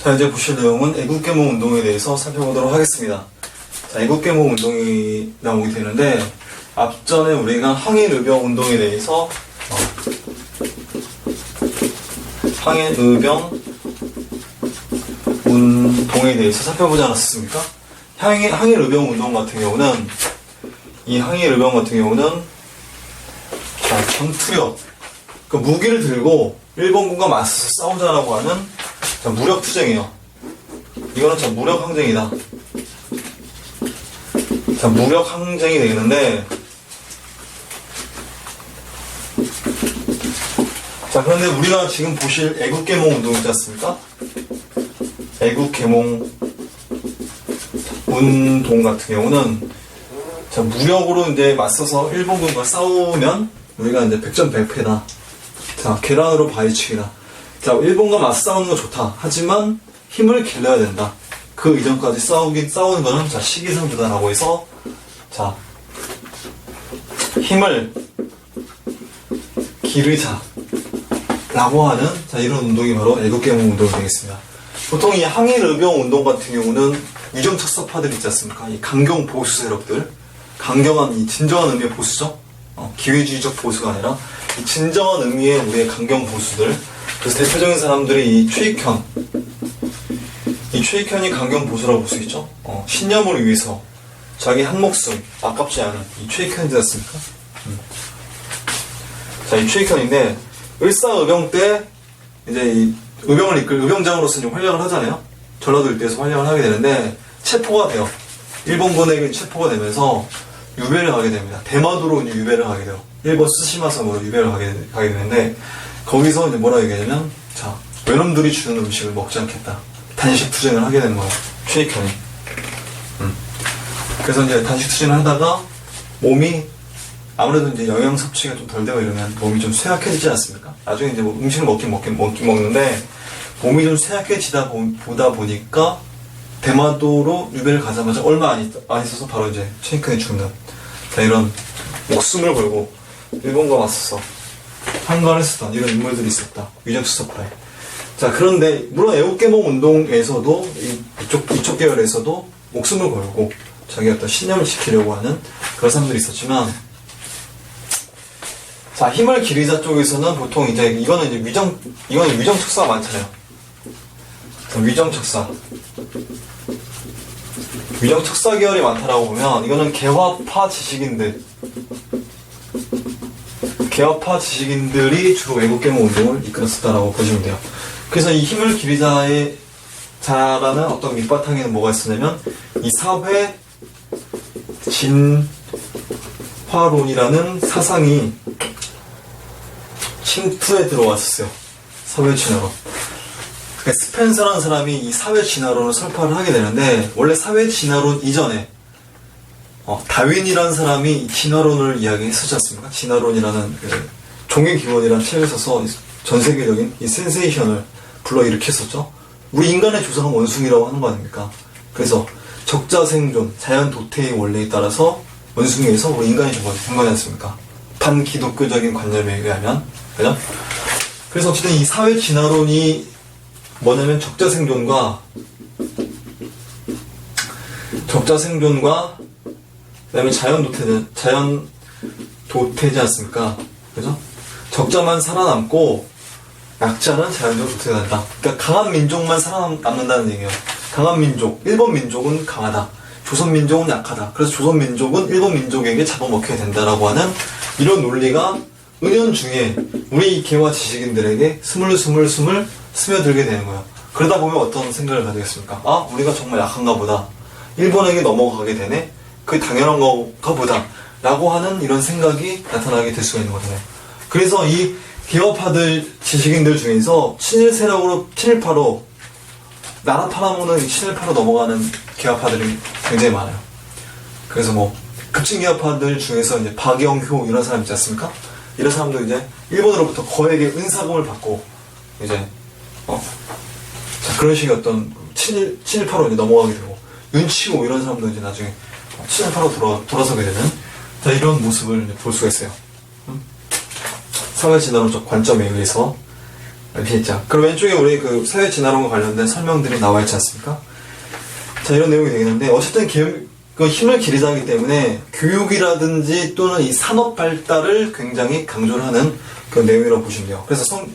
자, 이제 보실 내용은 애국계몽 운동에 대해서 살펴보도록 하겠습니다. 자, 애국계몽 운동이 나오게 되는데, 앞전에 우리가 항일의병 운동에 대해서 항일의병 운동에 대해서 살펴보지 않았습니까? 항일의병 운동 같은 경우는, 이 항일의병 같은 경우는 자, 전투력, 그 무기를 들고 일본군과 맞서서 싸우자라고 하는 자, 무력투쟁이에요. 이거는 참 무력항쟁이다. 자, 무력항쟁이 되겠는데, 자, 그런데 우리가 지금 보실 애국계몽 운동 있지 않습니까? 애국계몽 운동 같은 경우는, 자, 무력으로 이제 맞서서 일본군과 싸우면 우리가 이제 백전백패다. 자, 계란으로 바위치기다. 자, 일본과 맞싸우는 거 좋다. 하지만 힘을 길러야 된다. 그 이전까지 싸우는 거는 자, 시기상조다라고 해서 자, 힘을 기르자 라고 하는 자, 이런 운동이 바로 애국계몽 운동이 되겠습니다. 보통 이 항일의병 운동 같은 경우는 위정척사파들 있지 않습니까? 이 강경 보수 세력들, 강경한 이 진정한 의미의 보수죠. 기회주의적 보수가 아니라 이 진정한 의미의 우리의 강경 보수들. 그래서 대표적인 사람들이 이 최익현. 이 최익현이 강경 보수라고 볼 수 있죠. 신념을 위해서 자기 한 목숨 아깝지 않은 이 최익현이지 않습니까? 자, 이 최익현인데 을사의병 때 이제 이 의병을 이끌 의병장으로서 이제 활약을 하잖아요. 전라도 일대에서 활약을 하게 되는데 체포가 돼요. 일본군에게 체포가 되면서 유배를 가게 됩니다. 대마도로 이제 유배를 가게 돼요. 일본 스시마섬으로 유배를 가게 되는데 거기서 이제 뭐라 얘기하냐면 자, 외놈들이 주는 음식을 먹지 않겠다. 단식 투쟁을 하게 되는 거예요. 최익현이. 그래서 이제 단식 투쟁을 하다가 몸이 아무래도 이제 영양 섭취가 좀 덜 되고 이러면 몸이 좀 쇠약해지지 않습니까? 나중에 이제 뭐 음식을 먹긴 먹는데 몸이 좀 쇠약해지다 보다 보니까 대마도로 유배를 가자마자 얼마 안 있어서 바로 이제 최익현이 죽는 자, 이런 목숨을 걸고 일본과 맞서서 항거했었던 이런 인물들이 있었다. 위정척사파에. 자, 그런데 물론 애국계몽 운동에서도 이쪽 계열에서도 목숨을 걸고 자기 어떤 신념을 지키려고 하는 그런 사람들이 있었지만, 자, 힘을 기르자 쪽에서는 보통 이제 이거는 이제 이거는 위정척사가 많잖아요. 위정척사 계열이 많다라고 보면 이거는 개화파 지식인들이 주로 애국계몽 운동을 이끌었었다라고 보시면 돼요. 그래서 이 힘을 기르자의 자라는 어떤 밑바탕에는 뭐가 있었냐면 이 사회 진화론이라는 사상이 침투에 들어왔었어요. 사회 진화론. 그러니까 스펜서라는 사람이 이 사회 진화론을 설파를 하게 되는데 원래 사회 진화론 이전에 다윈이라는 사람이 진화론을 이야기했었지 않습니까? 진화론이라는 그 종의 기원이라는 책을 써서 전 세계적인 이 센세이션을 불러일으켰었죠. 우리 인간의 조상은 원숭이라고 하는 거 아닙니까? 그래서 적자생존, 자연 도태의 원리에 따라서 원숭이에서 우리 인간이 된 거지 않습니까? 반기독교적인 관념에 의하면. 그죠? 그래서 어쨌든 이 사회 진화론이 뭐냐면 적자생존과 그다음에 자연 도태지 않습니까? 그죠? 적자만 살아남고 약자는 자연적으로 도태가 된다. 그러니까 강한 민족만 살아남는다는 얘기예요. 강한 민족, 일본 민족은 강하다. 조선 민족은 약하다. 그래서 조선 민족은 일본 민족에게 잡아먹혀야 된다라고 하는 이런 논리가 은연중에 우리 개화 지식인들에게 스물스물 스며들게 되는 거예요. 그러다 보면 어떤 생각을 가지겠습니까? 아, 우리가 정말 약한가 보다. 일본에게 넘어가게 되네? 그게 당연한 건가 보다. 라고 하는 이런 생각이 나타나게 될 수가 있는 거잖아요. 그래서 이 개업파들, 지식인들 중에서 친일 세력으로, 친일파로, 나라 팔아먹는 친일파로 넘어가는 개업파들이 굉장히 많아요. 그래서 뭐, 급진개업파들 중에서 이제 박영효 이런 사람 있지 않습니까? 이런 사람도 이제 일본으로부터 거액의 은사금을 받고, 이제, 자, 그런 식의 어떤 친일파로 이제 넘어가게 되고, 윤치호 이런 사람도 이제 나중에 친일파로 돌아서게 되는, 자, 이런 모습을 이제 볼 수가 있어요. 사회진화론적 관점에 의해서. 자, 그럼 왼쪽에 우리 그 사회진화론과 관련된 설명들이 나와 있지 않습니까? 자, 이런 내용이 되겠는데, 어쨌든 그 힘을 기르자기 때문에 교육이라든지 또는 이 산업 발달을 굉장히 강조를 하는 그런 내용이라고 보시면 돼요. 그래서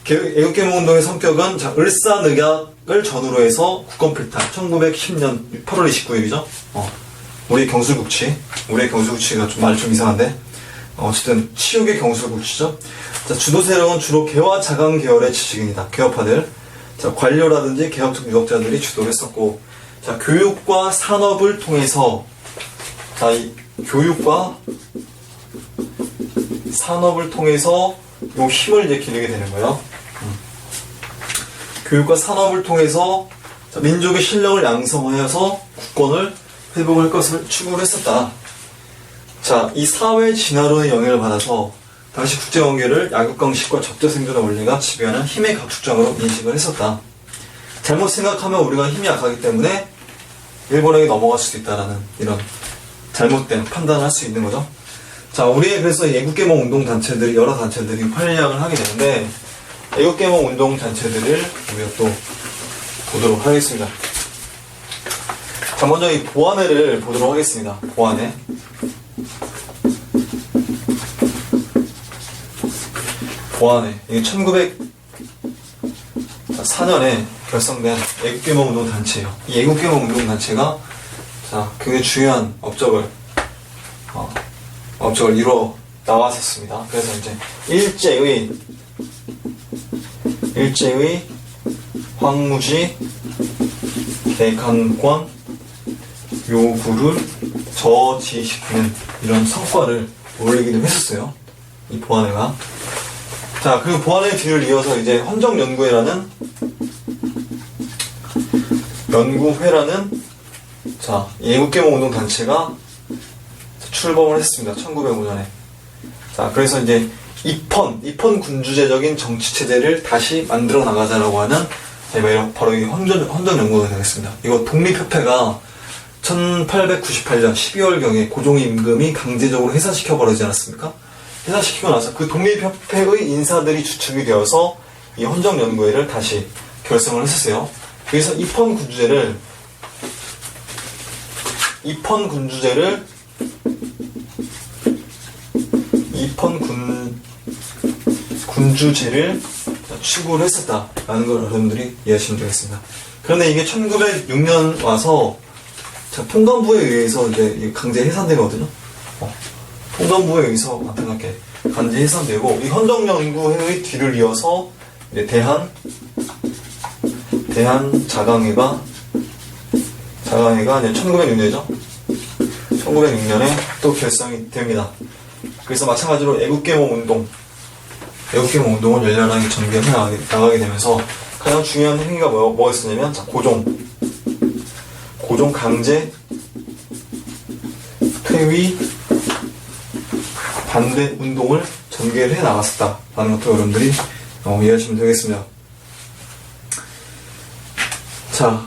애국개몽운동의 성격은, 자, 을사늑약을 전후로 해서 국권필탈, 1910년 8월 29일이죠. 우리의 경술국치가 좀 말이 좀 이상한데, 어쨌든 치욕의 경술국치죠. 자, 주도 세력은 주로 개와 자강 계열의 지식인이다. 개업파들. 자, 관료라든지 개혁적 유덕자들이 주도를 했었고, 자, 교육과 산업을 통해서, 자, 이 교육과 산업을 통해서 요 힘을 이제 기르게 되는 거예요. 교육과 산업을 통해서, 자, 민족의 실력을 양성하여서 국권을 회복할 것을 추구를 했었다. 자, 이 사회 진화론의 영향을 받아서 당시 국제관계를 약육강식과 적자생존의 원리가 지배하는 힘의 각축장으로 인식을 했었다. 잘못 생각하면 우리가 힘이 약하기 때문에 일본에게 넘어갈 수도 있다라는 이런 잘못된 판단을 할 수 있는 거죠. 자, 우리의 그래서 애국개몽 운동 단체들이, 여러 단체들이 활약을 하게 되는데, 애국개몽 운동 단체들을 우리가 또 보도록 하겠습니다. 자, 먼저 이 보안회를 보도록 하겠습니다. 보안회. 보안회. 이게 1904년에 결성된 애국개몽 운동 단체예요. 이 애국개몽 운동 단체가, 자, 굉장히 중요한 업적을 이루어 나왔었습니다. 그래서 이제 일제의 황무지 개강권 요구를 저지시키는 이런 성과를 올리기도 했었어요. 이 보안회가. 자, 그리고 보안회 뒤를 이어서 이제 헌정연구회라는 자, 애국개몽 운동 단체가 출범을 했습니다. 1905년에. 자, 그래서 이제 입헌 군주제적인 정치체제를 다시 만들어 나가자라고 하는, 바로 이 헌정연구회가 되겠습니다. 이거 독립협회가 1898년 12월경에 고종임금이 강제적으로 해산시켜버리지 않았습니까? 해산시키고 나서 그 독립협회의 인사들이 주축이 되어서 이 헌정연구회를 다시 결성을 했었어요. 그래서 입헌군주제를 추구를 했었다라는 걸 여러분들이 이해하시면 되겠습니다. 그런데 이게 1906년 와서, 자, 통감부에 의해서 이제 강제 해산되거든요. 통감부에 의해서 안타깝게 강제 해산되고, 이 헌정연구회의 뒤를 이어서 이제 대한자강회가 이제 1906년이죠. 1906년에 또 결성이 됩니다. 그래서 마찬가지로 애국개몽 운동을 열렬하게 전개해 나가게 되면서 가장 중요한 행위가 뭐였었냐면, 자, 고종 강제 퇴위 반대 운동을 전개를 해 나갔었다라는 것도 여러분들이 이해하시면 되겠습니다. 자,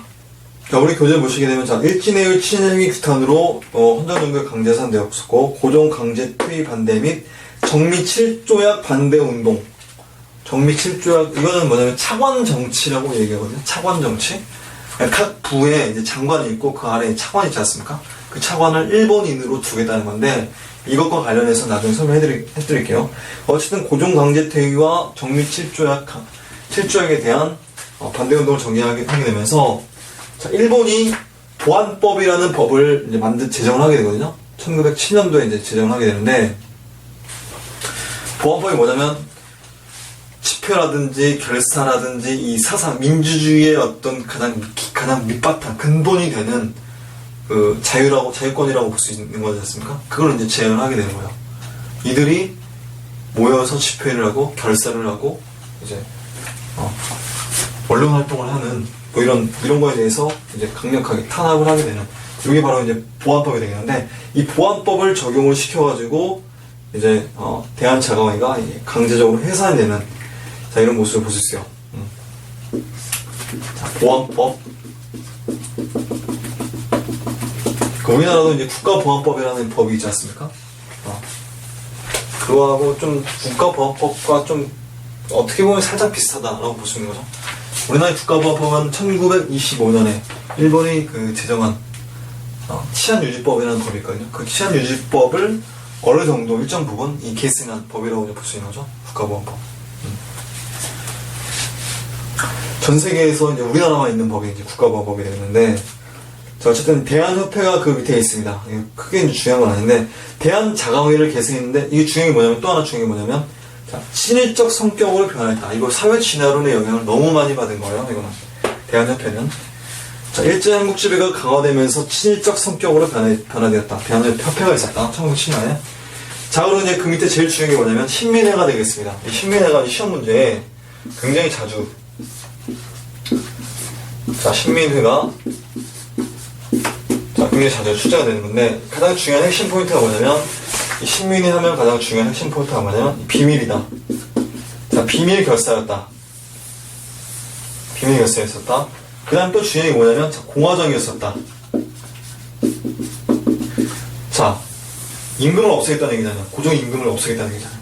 우리 교재 보시게 되면, 자, 일진의 친일행위 규탄으로 헌정연구회 강제 해산되었었고, 고종 강제 퇴위 반대 및 정미7조약 반대 운동. 정미7조약, 이거는 뭐냐면 차관 정치라고 얘기하거든요. 차관 정치. 각 부에 이제 장관이 있고 그 아래에 차관이 있지 않습니까? 그 차관을 일본인으로 두겠다는 건데, 이것과 관련해서 나중에 설명해드릴게요. 어쨌든 고종 강제 퇴위와 정미7조약에 대한 반대 운동을 전개하게 되면서, 자, 일본이 보안법이라는 법을 이제 제정을 하게 되거든요. 1907년도에 이제 제정을 하게 되는데, 보안법이 뭐냐면, 집회라든지 결사라든지 이 사상, 민주주의의 어떤 가장 밑바탕, 근본이 되는 그 자유권이라고 볼 수 있는 거지 않습니까? 그걸 이제 제한을 하게 되는 거예요. 이들이 모여서 집회를 하고 결사를 하고 이제 언론 활동을 하는 뭐 이런 거에 대해서 이제 강력하게 탄압을 하게 되는, 이게 바로 이제 보안법이 되겠는데, 이 보안법을 적용을 시켜가지고 이제 대한자강회가 강제적으로 해산되는, 자, 이런 모습을 볼 수 있어요. 자, 보안법. 우리나라도 이제 국가보안법이라는 법이 있지 않습니까? 그거하고 좀 국가보안법과 좀 어떻게 보면 살짝 비슷하다라고 볼 수 있는 거죠. 우리나라의 국가보안법은 1925년에 일본이 그 제정한 치안유지법이라는 법이 있거든요. 그 치안유지법을 어느 정도 일정 부분 이 계승한 법이라고 볼 수 있는 거죠. 국가보안법. 전 세계에서 이제 우리나라만 있는 법이 이제 국가보안법이 되는데, 자, 어쨌든 대한협회가 그 밑에 있습니다. 크게 이제 중요한 건 아닌데, 대한자강회를 계승했는데, 이게 중요한 게 뭐냐면, 또 하나 중요한 게 뭐냐면, 자, 친일적 성격으로 변화했다. 이거 사회 진화론의 영향을 너무 많이 받은 거예요. 이거는 대한협회는. 자, 일제한국지배가 강화되면서 친일적 성격으로 변화되었다. 대한협회가 있었다. 1907년에. 자, 그리고 이제 그 밑에 제일 중요한 게 뭐냐면 신민회가 되겠습니다. 이 신민회가 시험 문제에 굉장히 자주, 자, 신민회가 굉장히 자주 출제가 되는 건데, 가장 중요한 핵심 포인트가 뭐냐면, 이 신민회 하면 가장 중요한 핵심 포인트가 뭐냐면 비밀이다. 자, 비밀 결사였다. 비밀 결사였었다. 그 다음 또 중요한 게 뭐냐면, 자, 공화정이었었다. 자, 임금을 없애겠다는 얘기잖아요. 고정 임금을 없애겠다는 얘기잖아요.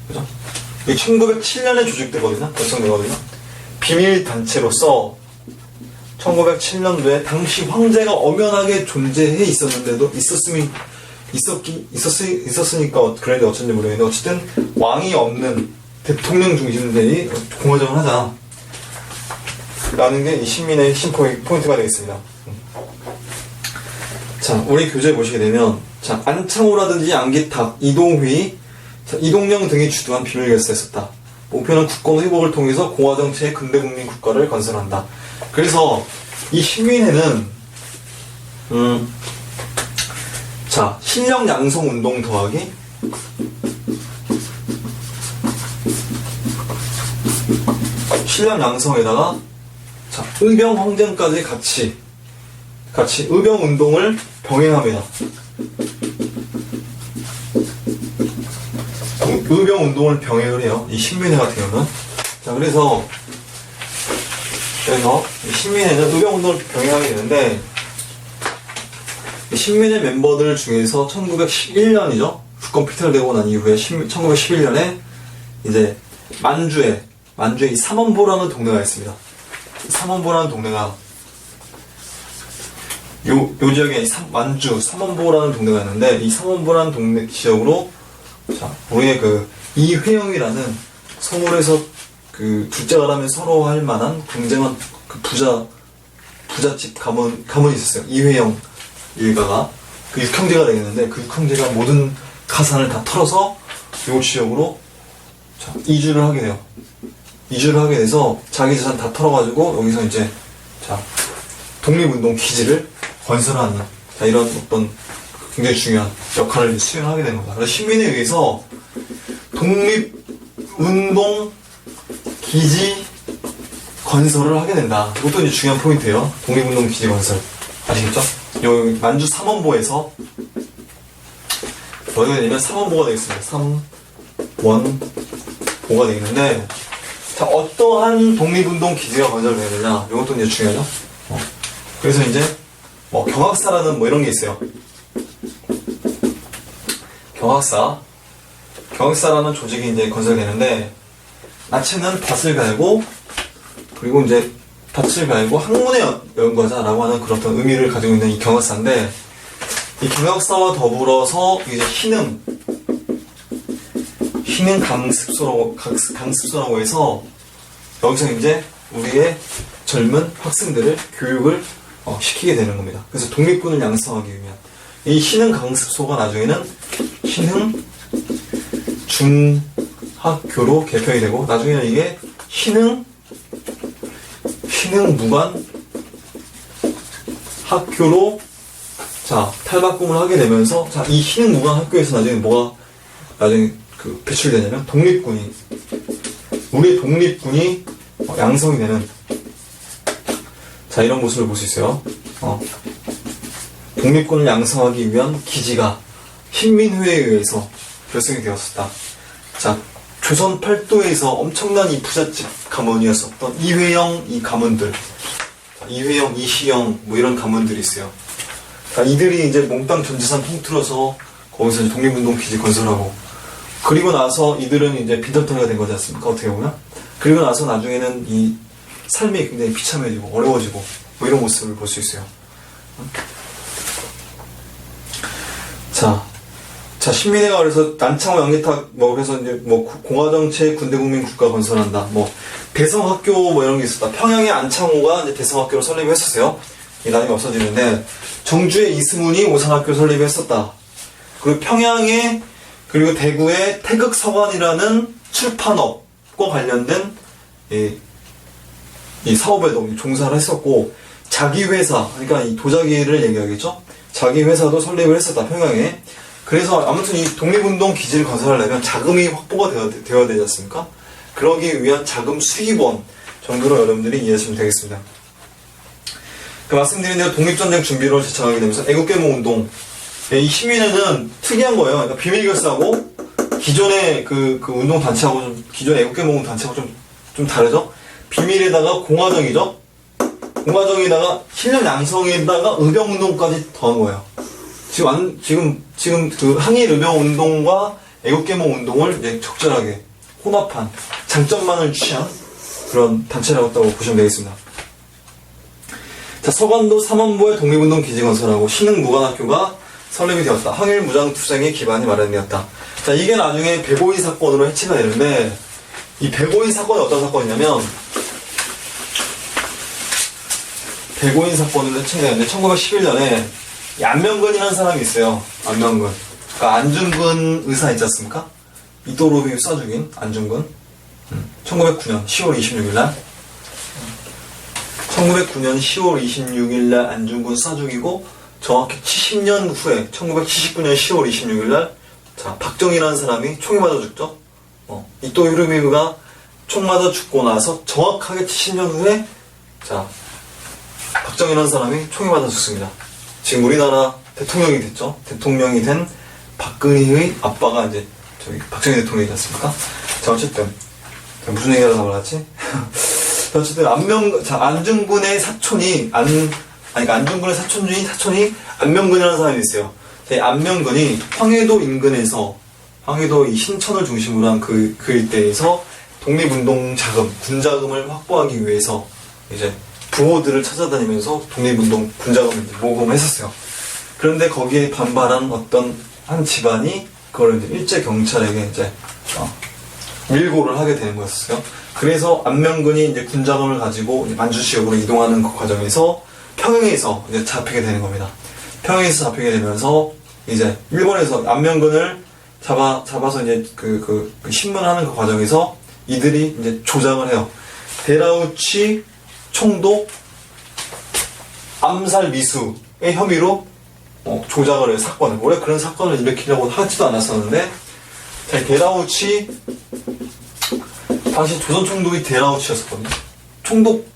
그죠? 이게 1907년에 조직되거든요. 결성되거든요. 비밀 단체로서 1907년도에 당시 황제가 엄연하게 존재해 있었는데도 있었으니까 그래도 어쩐지 모르겠는데, 어쨌든 왕이 없는 대통령 중심대의 공화정을 하자 라는 게 이 신민의 핵심 포인트가 되겠습니다. 자, 우리 교재에 보시게 되면, 자, 안창호라든지 안기탁, 이동휘, 자, 이동영 등이 주도한 비밀결사였었다. 목표는 국권 회복을 통해서 공화정체의 근대국민 국가를 건설한다. 그래서 이 신민회는 자, 실력 양성 운동 더하기 실력 양성에다가, 자, 의병 황정까지 같이 의병 운동을 병행합니다. 의병 운동을 병행을 해요. 이 신민회 같은 경우는. 자, 그래서 이 신민회는 의병 운동을 병행하게 되는데, 신민회 멤버들 중에서 1911년이죠. 국권 폐탈되고 난 이후에 1911년에 이제 만주에 이 삼원보라는 동네가 있습니다. 삼원보라는 동네가 요 지역에 만주 삼원보라는 동네가 있는데, 이 삼원보라는 동네 지역으로, 자, 우리의 그 이회영이라는 서울에서 그 둘째가라면 서로 할 만한 굉장한 그 부잣집 가문이 있었어요. 이회영 일가가 그 육형제가 되겠는데, 그 육형제가 모든 가산을 다 털어서 요 지역으로, 자, 이주를 하게 돼요. 이주를 하게 돼서 자기 재산 다 털어가지고 여기서 이제, 자, 독립운동 기지를 건설하는, 자, 이런 어떤 굉장히 중요한 역할을 수행하게 되는 겁니다. 그래서 신민에 의해서 독립운동 기지 건설을 하게 된다. 이것도 이제 중요한 포인트예요. 독립운동 기지 건설. 아시겠죠? 요 만주 삼원보에서 어디가 되냐면 삼원보가 되겠습니다. 삼원보가 되겠는데, 자, 어떠한 독립운동 기지가 건설되야 되냐, 이것도 이제 중요하죠. 그래서 이제 경학사라는 이런 게 있어요. 경학사라는 조직이 이제 건설되는데, 나치는 밭을 갈고, 그리고 이제 밭을 갈고 학문에 연구하자라고 하는 그런 어떤 의미를 가지고 있는 이 경학사인데, 이 경학사와 더불어서 이제 희능 강습소라고 해서, 여기서 이제 우리의 젊은 학생들을 교육을 시키게 되는 겁니다. 그래서 독립군을 양성하기 위한 이 희능 강습소가 나중에는 희능 중학교로 개편이 되고, 나중에는 이게 희능 무관 학교로, 자, 탈바꿈을 하게 되면서, 자, 이 희능 무관 학교에서 나중에 배출되냐면 우리의 독립군이 양성이 되는, 자, 이런 모습을 볼 수 있어요. 독립군을 양성하기 위한 기지가 흰민회에 의해서 결성이 되었었다. 자, 조선 팔도에서 엄청난 이 부잣집 가문이었었던 이회영 이 가문들, 이회영, 이시영 뭐 이런 가문들이 있어요. 자, 이들이 이제 몽땅 전 재산 통틀어서 거기서 이제 독립운동 기지 건설하고, 그리고 나서 이들은 이제 빈털터리가 된 거지 않습니까? 어떻게 보면. 그리고 나서 나중에는 이 삶이 굉장히 비참해지고 어려워지고 뭐 이런 모습을 볼 수 있어요. 자, 신민회가 그래서 난창호 양리탁 뭐 그래서 이제 뭐 공화정체 군대국민 국가 건설한다. 뭐 대성학교 뭐 이런 게 있었다. 평양의 안창호가 이제 대성학교를 설립을 했었어요. 이 나중에 없어지는데, 정주의 이승훈이 오산학교 설립을 했었다. 그리고 평양에, 그리고 대구의 태극서관이라는 출판업과 관련된 이 사업에도 종사를 했었고, 자기 회사, 그러니까 이 도자기를 얘기하겠죠? 자기 회사도 설립을 했었다, 평양에. 그래서 아무튼 이 독립운동 기지를 건설하려면 자금이 확보가 되어야 되지 않습니까? 그러기 위한 자금 수입원 정도로 여러분들이 이해하시면 되겠습니다. 말씀드린 대로 독립전쟁 준비를 제창하게 되면서 애국개몽운동, 이 시민회는 특이한 거예요. 그러니까 비밀결사하고 기존의 그 운동단체하고 기존의 애국개몽 단체하고 좀 다르죠? 비밀에다가 공화정이죠? 공화정에다가 신념 양성에다가 의병운동까지 더한 거예요. 지금 그 항일 의병운동과 애국개몽운동을 이제 적절하게 혼합한, 장점만을 취한 그런 단체라고 보시면 되겠습니다. 자, 서관도 삼원보의 독립운동 기지 건설하고 신흥무관학교가 설립이 되었다. 항일무장투쟁의 기반이 마련되었다. 자, 이게 나중에 백오인 사건으로 해체가 되는데, 이 백오인 사건이 어떤 사건이냐면, 백오인 사건으로 해체가 되는데 1911년에 안명근이라는 사람이 있어요. 안명근. 그러니까 안중근 의사 있지 않습니까? 이또로비 쏴 죽인 안중근. 1909년 10월 26일 날 1909년 10월 26일 날 안중근 쏴 죽이고, 정확히 70년 후에 1979년 10월 26일 날, 자, 박정희라는 사람이 총에 맞아 죽죠. 이또 히로부미가 총 맞아 죽고 나서 정확하게 70년 후에, 자, 박정희라는 사람이 총에 맞아 죽습니다. 지금 우리나라 대통령이 됐죠. 대통령이 된 박근혜의 아빠가 이제 박정희 대통령이지 않습니까? 자, 어쨌든 무슨 얘기하다가 말았지? 어쨌든 안중근의 사촌이 안중근의 사촌이 안명근이라는 사람이 있어요. 안명근이 황해도 인근에서, 황해도 이 신천을 중심으로 한 그 일대에서 독립운동 자금, 군자금을 확보하기 위해서 이제 부호들을 찾아다니면서 독립운동 군자금을 모금을 했었어요. 그런데 거기에 반발한 어떤 한 집안이 그걸 이제 일제 경찰에게 이제 밀고를 하게 되는 거였어요. 그래서 안명근이 이제 군자금을 가지고 만주 지역으로 이동하는 그 과정에서 평양에서 이제 잡히게 되는 겁니다. 평양에서 잡히게 되면서 이제 일본에서 안명근을 잡아서 이제 그 신문하는 그 과정에서 이들이 이제 조작을 해요. 데라우치 총독 암살 미수의 혐의로 조작을 해요, 사건을. 원래 그런 사건을 일으키려고 하지도 않았었는데, 자, 데라우치, 당시 조선 총독이 데라우치였었거든요.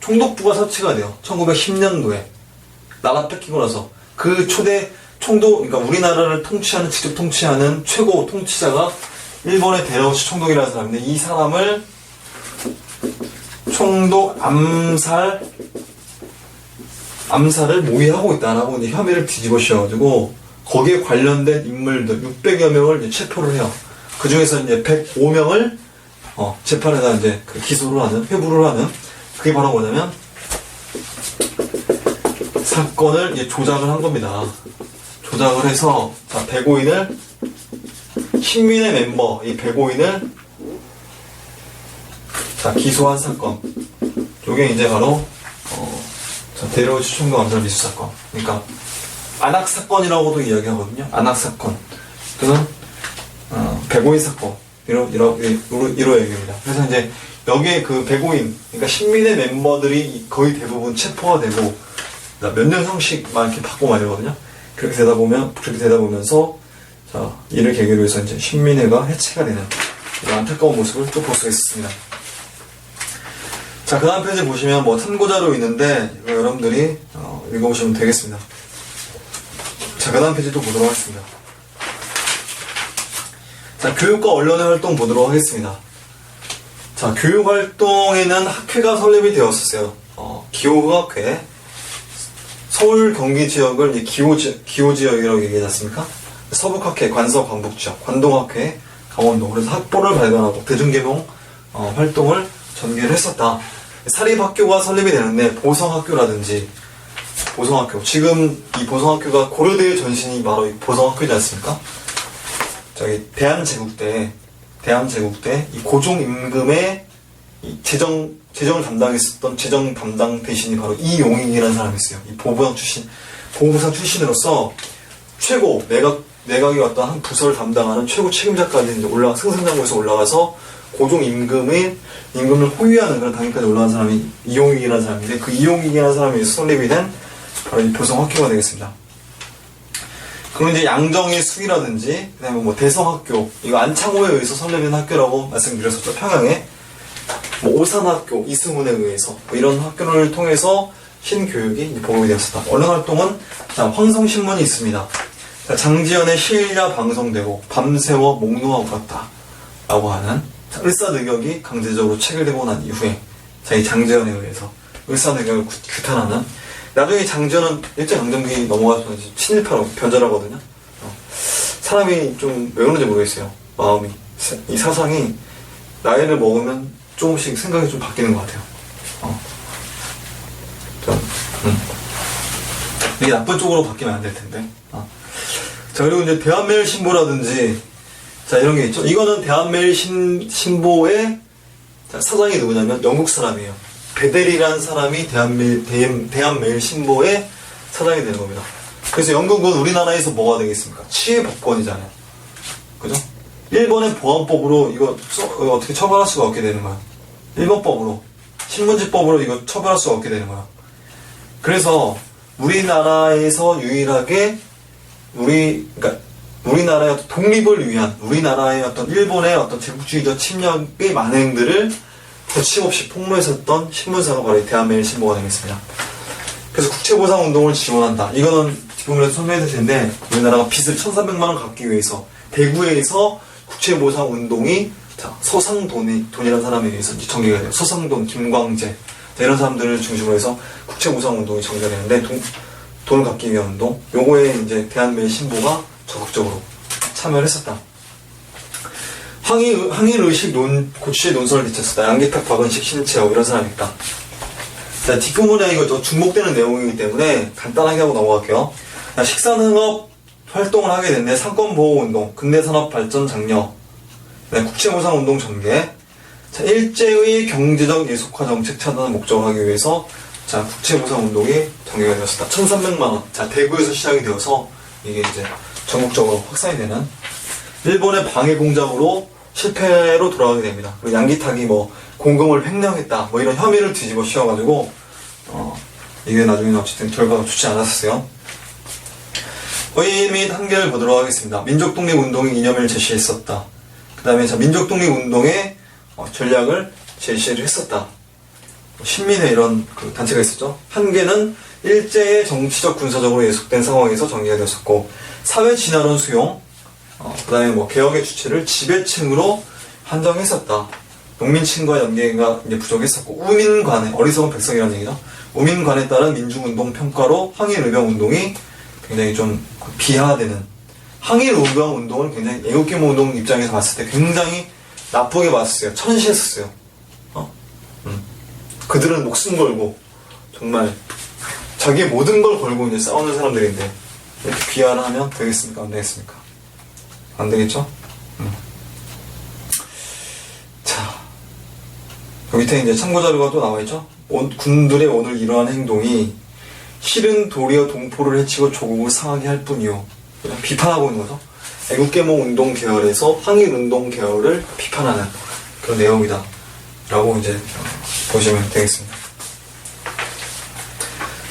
총독부가 설치가 돼요. 1910년도에. 나라 뺏기고 나서. 그 초대 총독, 그러니까 우리나라를 직접 통치하는 최고 통치자가 일본의 데라우치 총독이라는 사람인데, 이 사람을 총독 암살을 모의하고 있다라고 이제 혐의를 뒤집어 씌워가지고, 거기에 관련된 인물들 600여 명을 이제 체포를 해요. 그 중에서 이제 105명을 재판에다 이제 회부를 하는, 그게 바로 뭐냐면, 사건을 이제 조작을 한 겁니다. 조작을 해서, 자, 백오인을, 신민의 멤버, 이 백오인을, 자, 기소한 사건. 요게 이제 바로, 데라우치 총독 암살 미수 사건. 그러니까, 안학 사건이라고도 이야기하거든요. 안학 사건. 또는, 백오인 사건. 이로 얘기합니다. 그래서 이제, 여기에 그 백오인, 그러니까 신민의 멤버들이 거의 대부분 체포가 되고, 몇 년 형씩 막 이렇게 받고 말이거든요. 그렇게 되다 보면서, 자, 이를 계기로 해서 이제 신민회가 해체가 되는 이런 안타까운 모습을 또 볼 수가 있었습니다. 자, 그 다음 페이지 보시면 뭐 참고자료 있는데 이거 여러분들이 읽어보시면 되겠습니다. 자, 그 다음 페이지 또 보도록 하겠습니다. 자, 교육과 언론의 활동 보도록 하겠습니다. 자, 교육활동에는 학회가 설립이 되었었어요. 기호학회. 서울 경기 지역을 기호 지역이라고 얘기하지 않습니까? 서북학회, 관서, 관북지역, 관동학회, 강원도. 그래서 학보를 발간하고 대중개봉 활동을 전개를 했었다. 사립학교가 설립이 되는데 보성학교라든지 보성학교. 지금 이 보성학교가 고려대의 전신이 바로 이 보성학교지 않습니까? 저기 대한제국대 이 고종 임금의 이 재정을 담당했었던 재정 담당 대신이 바로 이용익이라는 사람이 있어요. 이 보부상 출신으로서 최고 내각의 어떤 한 부서를 담당하는 최고 책임자까지 이제 승승장구에서 올라가서 고종 임금을 호위하는 그런 단계까지 올라간 사람이 이용익이라는 사람인데 그 이용익이라는 사람이 설립이 된 바로 이 보성학교가 되겠습니다. 그리고 이제 양정의 숙이라든지 그다음에 뭐 대성학교 이거 안창호에 의해서 설립된 학교라고 말씀드렸었죠. 평양에 뭐 오산학교 이승훈에 의해서 뭐 이런 학교를 통해서 신교육이 보급이 되었었다. 언론 활동은 자, 황성신문이 있습니다. 자, 장지연의 시일야 방송되고 밤새워 목노하고 갔다 라고 하는 자, 을사늑역이 강제적으로 체결되고 난 이후에 자, 이 장지연에 의해서 을사늑역을 규탄하는 나중에 장지연은 일제강점기 넘어가서 친일파로 변절하거든요. 사람이 좀 왜 그런지 모르겠어요. 마음이 이 사상이 나이를 먹으면 조금씩 생각이 좀 바뀌는 것 같아요. 이게 나쁜 쪽으로 바뀌면 안 될 텐데. 자, 그리고 이제 대한매일신보라든지 자, 이런 게 있죠. 이거는 대한매일신보의 사장이 누구냐면 영국 사람이에요. 베델이라는 사람이 대한매일신보의 사장이 되는 겁니다. 그래서 영국은 우리나라에서 뭐가 되겠습니까? 치해법권이잖아요. 그죠? 일본의 보안법으로 이거 어떻게 처벌할 수가 없게 되는 거야. 일본법으로 신문지법으로 이거 처벌할 수가 없게 되는 거야. 그래서 우리나라에서 유일하게 우리나라의 어떤 독립을 위한 우리나라의 어떤 일본의 어떤 제국주의적 침략의 만행들을 거침없이 폭로했었던 신문사가 바로 대한매일신보가 되겠습니다. 그래서 국채보상운동을 지원한다. 이거는 지금으로 설명해드릴 텐데 우리나라가 빚을 1,300만원 갚기 위해서 대구에서 국채보상운동이 서상돈이라는 사람에 의해서 전개가 돼요. 서상돈, 김광재 이런 사람들을 중심으로 해서 국채보상운동이 전개가 되는데 돈을 갚기 위한 운동 요거에 이제 대한매일신보가 적극적으로 참여를 했었다. 항일의식 고취의 논설을 비쳤었다. 양기탁, 박은식, 신채호 이런 사람이 있다. 자, 뒷부분에 이거 중복되는 내용이기 때문에 간단하게 하고 넘어갈게요. 자, 식산흥업 활동을 하게 됐네. 상권보호운동, 근대산업발전 장려, 국채보상운동 전개. 자, 일제의 경제적 예속화 정책 차단을 목적으로 하기 위해서 자, 국채보상운동이 전개가 되었습니다. 1,300만원. 자, 대구에서 시작이 되어서 이게 이제 전국적으로 확산이 되는 일본의 방해 공작으로 실패로 돌아가게 됩니다. 그리고 양기탁이 뭐 공금을 횡령했다 뭐 이런 혐의를 뒤집어 씌워가지고 이게 나중에는 어쨌든 결과가 좋지 않았었어요. 의의 및 한계를 보도록 하겠습니다. 민족독립운동의 이념을 제시했었다. 그 다음에 민족독립운동의 전략을 제시를 했었다. 신민회 이런 그 단체가 있었죠. 한계는 일제의 정치적 군사적으로 예속된 상황에서 전개가 되었었고 사회 진화론 수용 그 다음에 뭐 개혁의 주체를 지배층으로 한정했었다. 농민층과 연계가 이제 부족했었고 우민관에 어리석은 백성이라는 얘기죠. 우민관에 따른 민중운동 평가로 항일의병운동이 굉장히 좀 비하되는 항일의병운동을 굉장히 애국계몽운동 입장에서 봤을 때 굉장히 나쁘게 봤었어요. 천시했었어요. 그들은 목숨 걸고 정말 자기의 모든 걸 걸고 이제 싸우는 사람들인데 이렇게 비하를 하면 되겠습니까? 안 되겠습니까? 안 되겠죠? 자, 그 밑에 이제 참고자료가 또 나와있죠? 군들의 오늘 이러한 행동이 실은 도리어 동포를 해치고 조국을 상하게 할 뿐이요. 그냥 비판하고 있는 거죠. 애국계몽운동 계열에서 항일운동 계열을 비판하는 그런 내용이다. 라고 이제 보시면 되겠습니다.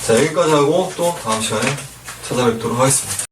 자, 여기까지 하고 또 다음 시간에 찾아뵙도록 하겠습니다.